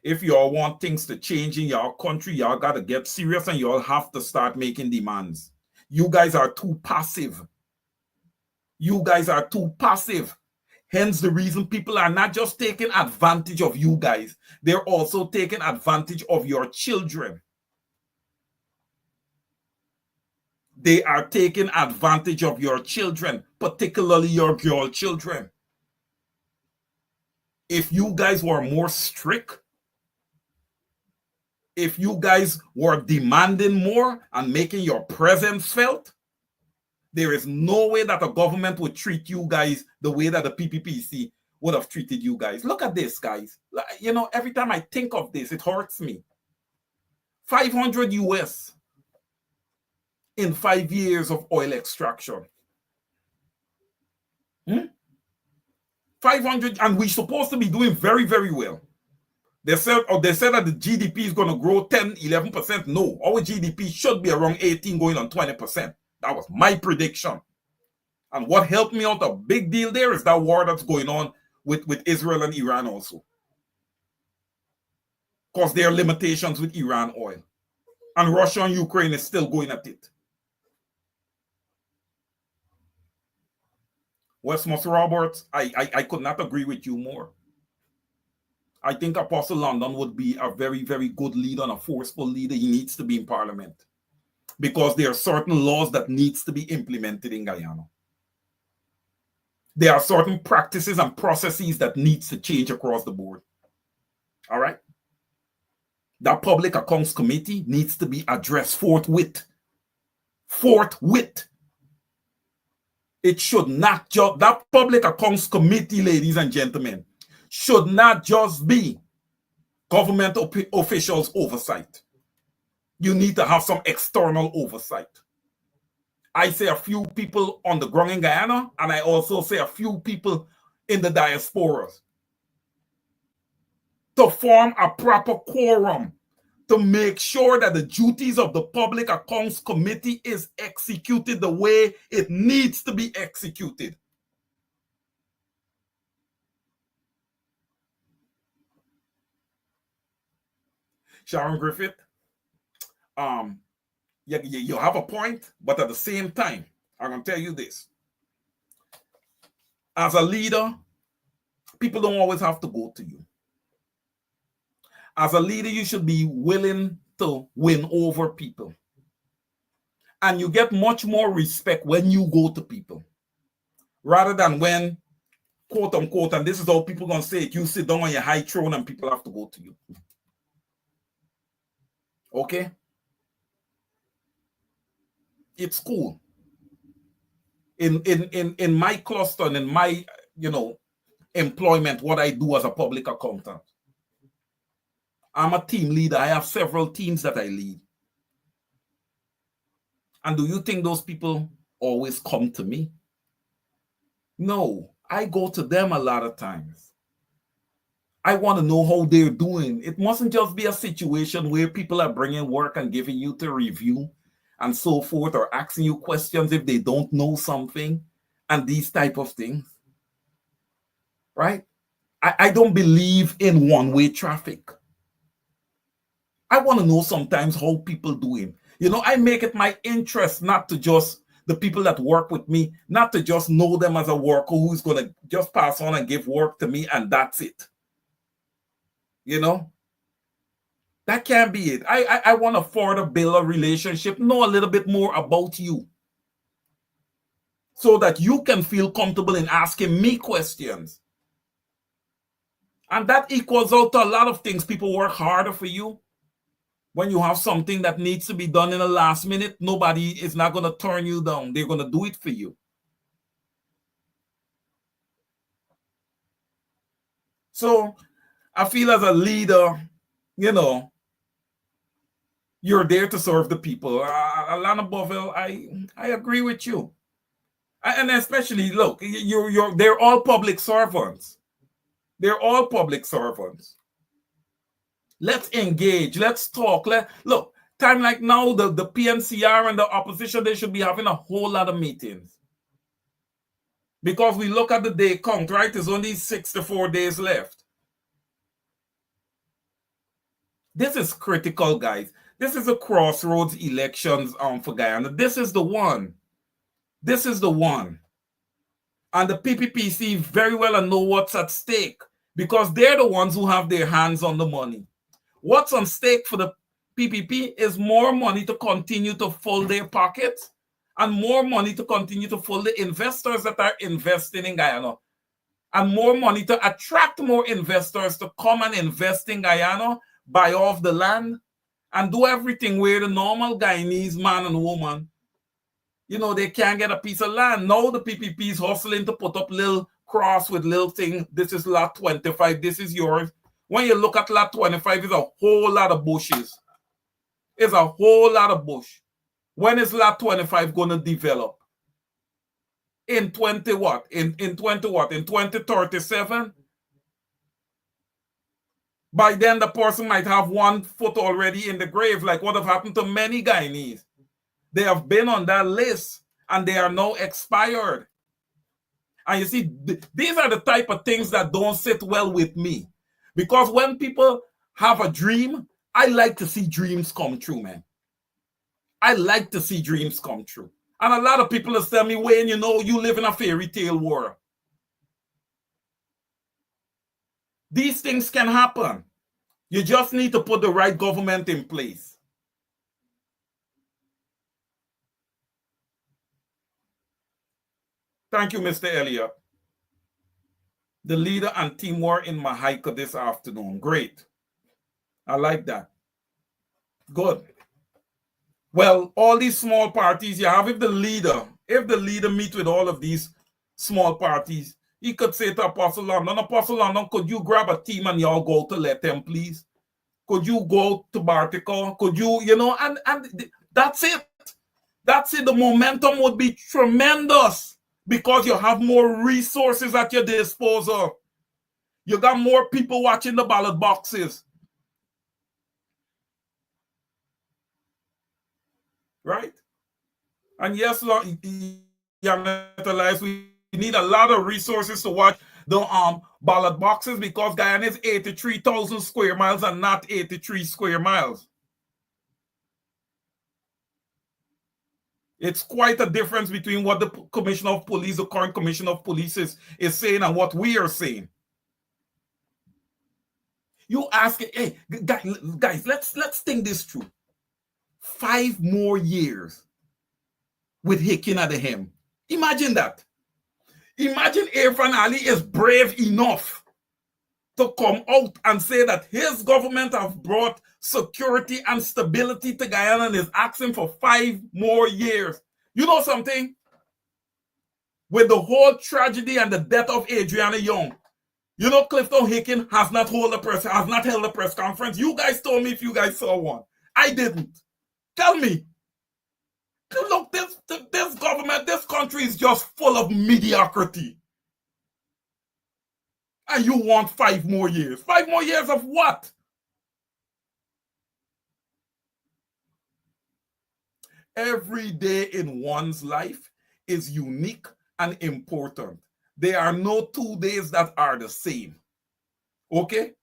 If y'all want things to change in your country, y'all gotta get serious, and y'all have to start making demands. You guys are too passive. You guys are too passive. Hence the reason people are not just taking advantage of you guys, they're also taking advantage of your children. They are taking advantage of your children, particularly your girl children. If you guys were more strict, if you guys were demanding more and making your presence felt, there is no way that a government would treat you guys the way that the PPPC would have treated you guys. Look at this, guys. You know, every time I think of this, it hurts me. 500 US in 5 years of oil extraction. 500, and we're supposed to be doing very, very well. They said that the GDP is going to grow 10, 11%. No, our GDP should be around 18, going on 20%. That was my prediction. And what helped me out a big deal there is that war that's going on with Israel and Iran also. Because there are limitations with Iran oil. And Russia and Ukraine is still going at it. Westmus Roberts, I could not agree with you more. I think Apostle London would be a very, very good leader and a forceful leader. He needs to be in Parliament. Because there are certain laws that needs to be implemented in Guyana. There are certain practices and processes that needs to change across the board. All right? That Public Accounts Committee needs to be addressed forthwith. Forthwith. It should not just, that Public Accounts Committee, ladies and gentlemen, should not just be government officials' oversight. You need to have some external oversight. I say a few people on the ground in Guyana, and I also say a few people in the diasporas to form a proper quorum to make sure that the duties of the Public Accounts Committee is executed the way it needs to be executed. Sharon Griffith, you have a point, but at the same time, I'm going to tell you this. As a leader, people don't always have to go to you. As a leader, you should be willing to win over people. And you get much more respect when you go to people, rather than when, quote unquote, and this is how people going to say it, you sit down on your high throne and people have to go to you. Okay? It's cool. In my cluster and in my, employment, what I do as a public accountant, I'm a team leader. I have several teams that I lead. And do you think those people always come to me? No, I go to them a lot of times. I want to know how they're doing. It mustn't just be a situation where people are bringing work and giving you to review and so forth, or asking you questions if they don't know something and these type of things. Right? I don't believe in one-way traffic. I want to know sometimes how people doing. I make it my interest not to just the people that work with me, not to just know them as a worker who's going to just pass on and give work to me and that's it. That can't be it. I want to further build a relationship, know a little bit more about you, so that you can feel comfortable in asking me questions. And that equals out to a lot of things. People work harder for you. When you have something that needs to be done in the last minute, nobody is not going to turn you down. They're going to do it for you. So I feel as a leader, you're there to serve the people. Alana Bovell, I agree with you. And especially, look, they're all public servants. They're all public servants. Let's engage. Let's talk. Look, time like now, the PNCR and the opposition, they should be having a whole lot of meetings. Because we look at the day count, right? There's only 64 days left. This is critical, guys. This is a crossroads elections for Guyana. This is the one. This is the one. And the PPPC very well know what's at stake, because they're the ones who have their hands on the money. What's on stake for the PPP is more money to continue to fill their pockets and more money to continue to fill the investors that are investing in Guyana, and more money to attract more investors to come and invest in Guyana, buy off the land, and do everything where the normal Guyanese man and woman, they can't get a piece of land. Now the PPP is hustling to put up little cross with little thing. This is lot 25. This is yours. When you look at lot 25, it's a whole lot of bushes. It's a whole lot of bush. When is lot 25 going to develop? In 20 what? In 20 what? In 2037? By then, the person might have 1 foot already in the grave, like what have happened to many Guyanese. They have been on that list and they are now expired. And you see, these are the type of things that don't sit well with me. Because when people have a dream, I like to see dreams come true, man. I like to see dreams come true. And a lot of people will tell me, Wayne, you know, you live in a fairy tale world. These things can happen. You just need to put the right government in place. Thank you, Mr. Elliott. The leader and team were in Mahaica this afternoon. Great. I like that. Good. Well, all these small parties you have, if the leader meet with all of these small parties, he could say to Apostle London, could you grab a team and y'all go to Let Them, please? Could you go to Bartico? Could you, and that's it. That's it. The momentum would be tremendous because you have more resources at your disposal. You got more people watching the ballot boxes. Right? And yes, we need a lot of resources to watch the ballot boxes because Guyana is 83,000 square miles and not 83 square miles. It's quite a difference between what the Commissioner of Police, the current Commissioner of Police is saying and what we are saying. You ask, hey, guys, let's think this through. 5 more years with Hicken at the helm. Imagine that. Imagine Irfaan Ali is brave enough to come out and say that his government have brought security and stability to Guyana and is asking for 5 more years. You know something? With the whole tragedy and the death of Adriana Young, you know Clifton Hicken has not held a press conference. You guys told me if you guys saw one. I didn't. Tell me. Look, this government, this country is just full of mediocrity. And you want 5 more years. 5 more years of what? Every day in one's life is unique and important. There are no 2 days that are the same. Okay?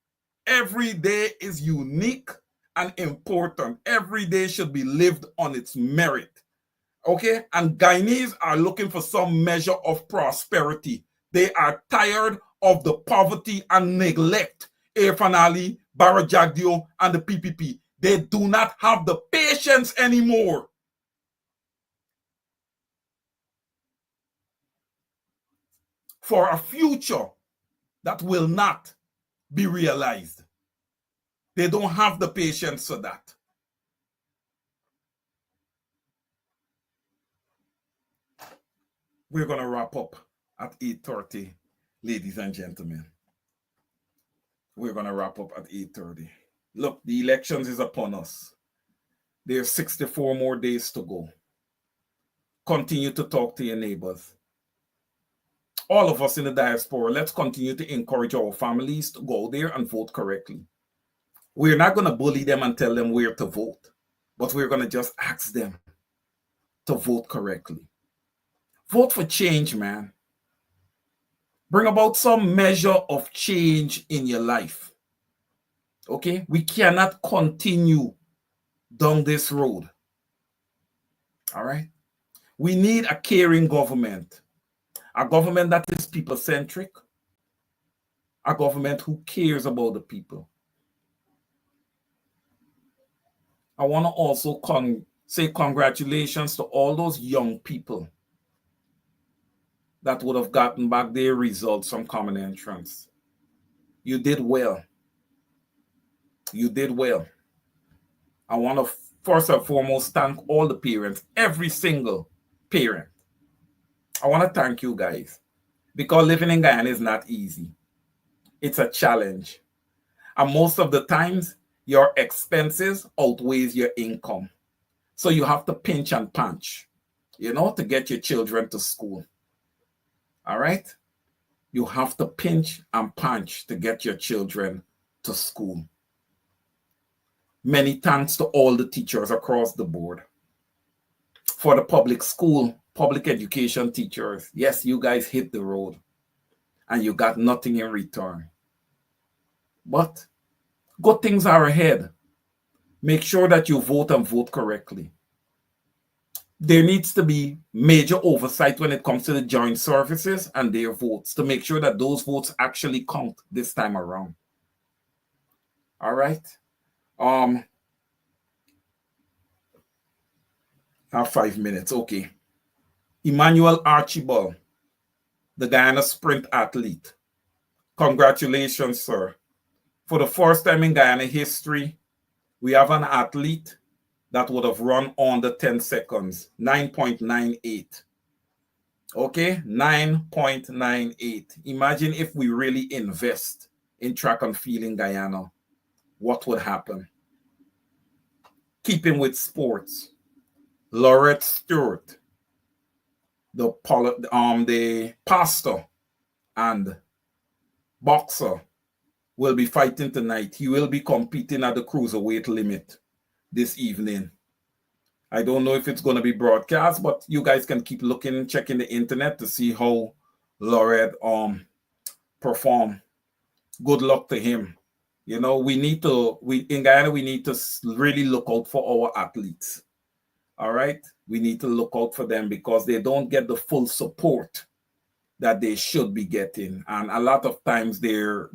Every day is unique and important. Every day should be lived on its merit. Okay? And Guyanese are looking for some measure of prosperity. They are tired of the poverty and neglect. Irfaan Ali, Bara Jagdeo, and the PPP. They do not have the patience anymore. For a future that will not be realized. They don't have the patience for that. We're going to wrap up at 8:30, ladies and gentlemen. We're going to wrap up at 8:30. Look, the elections is upon us. There's 64 more days to go. Continue to talk to your neighbors. All of us in the diaspora, let's continue to encourage our families to go there and vote correctly. We're not going to bully them and tell them where to vote, but we're going to just ask them to vote correctly. Vote for change, man. Bring about some measure of change in your life. Okay? We cannot continue down this road. All right? We need a caring government. A government that is people-centric. A government who cares about the people. I want to also say congratulations to all those young people that would have gotten back their results from common entrance. You did well. You did well. I want to first and foremost thank all the parents, every single parent. I want to thank you guys because living in Guyana is not easy. It's a challenge. And most of the times, your expenses outweighs your income. So you have to pinch and punch, to get your children to school. All right? You have to pinch and punch to get your children to school. Many thanks to all the teachers across the board. For the public school public education teachers, yes, you guys hit the road and you got nothing in return. But good things are ahead. Make sure that you vote and vote correctly. There needs to be major oversight when it comes to the joint services and their votes to make sure that those votes actually count this time around. All right. I have 5 minutes. Okay. Emmanuel Archibald, the Guyana sprint athlete. Congratulations, sir. For the first time in Guyana history, we have an athlete that would have run under 10 seconds, 9.98. Okay, 9.98. Imagine if we really invest in track and field in Guyana, what would happen? Keeping with sports, Laurette Stewart, the pastor and boxer, will be fighting tonight. He will be competing at the cruiserweight limit this evening. I don't know if it's going to be broadcast, but you guys can keep looking, checking the internet to see how Laurette perform. Good luck to him. You know, in Guyana, we need to really look out for our athletes. All right? We need to look out for them because they don't get the full support that they should be getting. And a lot of times the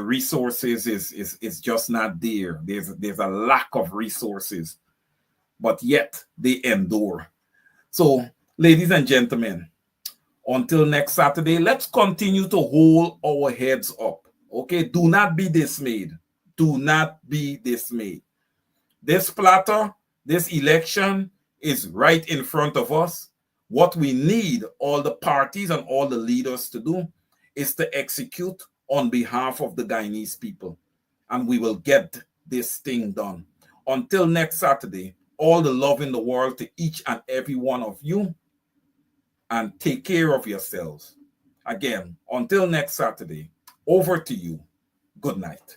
resources is just not there. There's a lack of resources, but yet they endure. So, ladies and gentlemen, until next Saturday, let's continue to hold our heads up. Okay, do not be dismayed. Do not be dismayed. This platter, this election is right in front of us. What we need all the parties and all the leaders to do is to execute on behalf of the Guyanese people. And we will get this thing done. Until next Saturday, all the love in the world to each and every one of you. And take care of yourselves. Again, until next Saturday, over to you. Good night.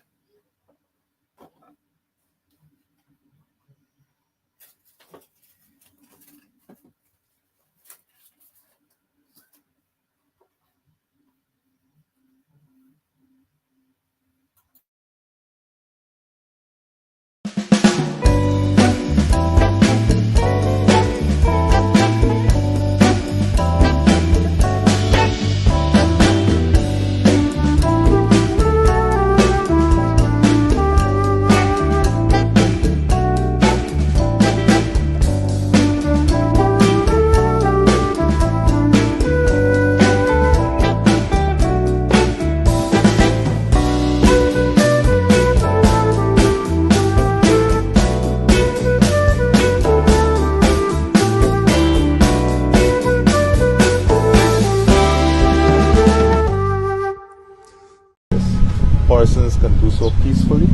Persons can do so peacefully,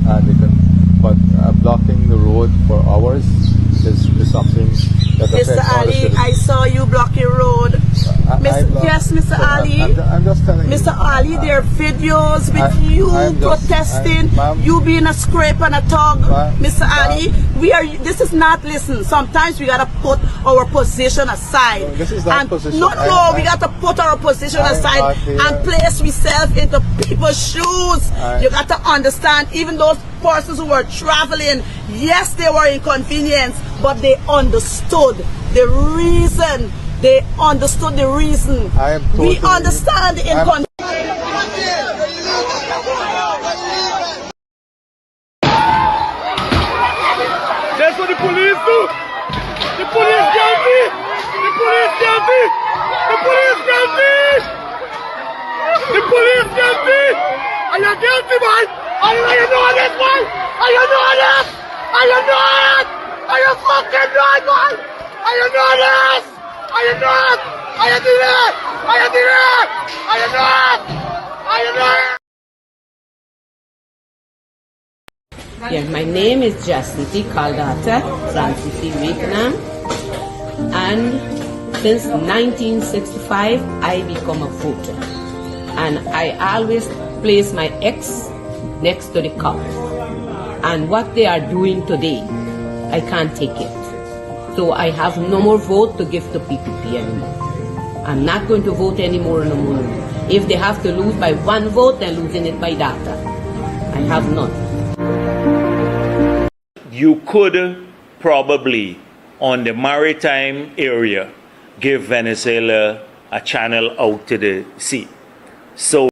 and they can, but blocking the road for hours is something that Mr. Ali, I saw you blocking road. Yes, Mr. Ali. I'm just telling Mr. you. Ali, there are videos with you protesting, you being a scrape and a tug. Mr. Ali, this is not, listen, sometimes we gotta put our position aside. No, this is not position. No, we gotta put our position aside and place ourselves into people's shoes. You gotta understand, even those persons who were traveling, yes, they were inconvenienced, but they understood the reason. They understood the reason. We understand the inconvenience. That's what the police do. The police guilty. The police guilty. The police guilty. The police guilty. Are you guilty, man? Are you doing this, man? Are you doing this? Are you doing it? Are you fucking doing it, man? Are you doing this? Are you doing it? Are you doing it? Are you doing it? Are you doing it? Are you doing it? Yeah, my name is Jacinti Caldata Francis Vietnam, and since 1965 I become a voter, and I always place my X next to the cup, and what they are doing today, I can't take it. So I have no more vote to give to PPP anymore. I'm not going to vote anymore on the moon. If they have to lose by 1 vote, they're losing it by data. I have none. You could probably, on the maritime area, give Venezuela a channel out to the sea. So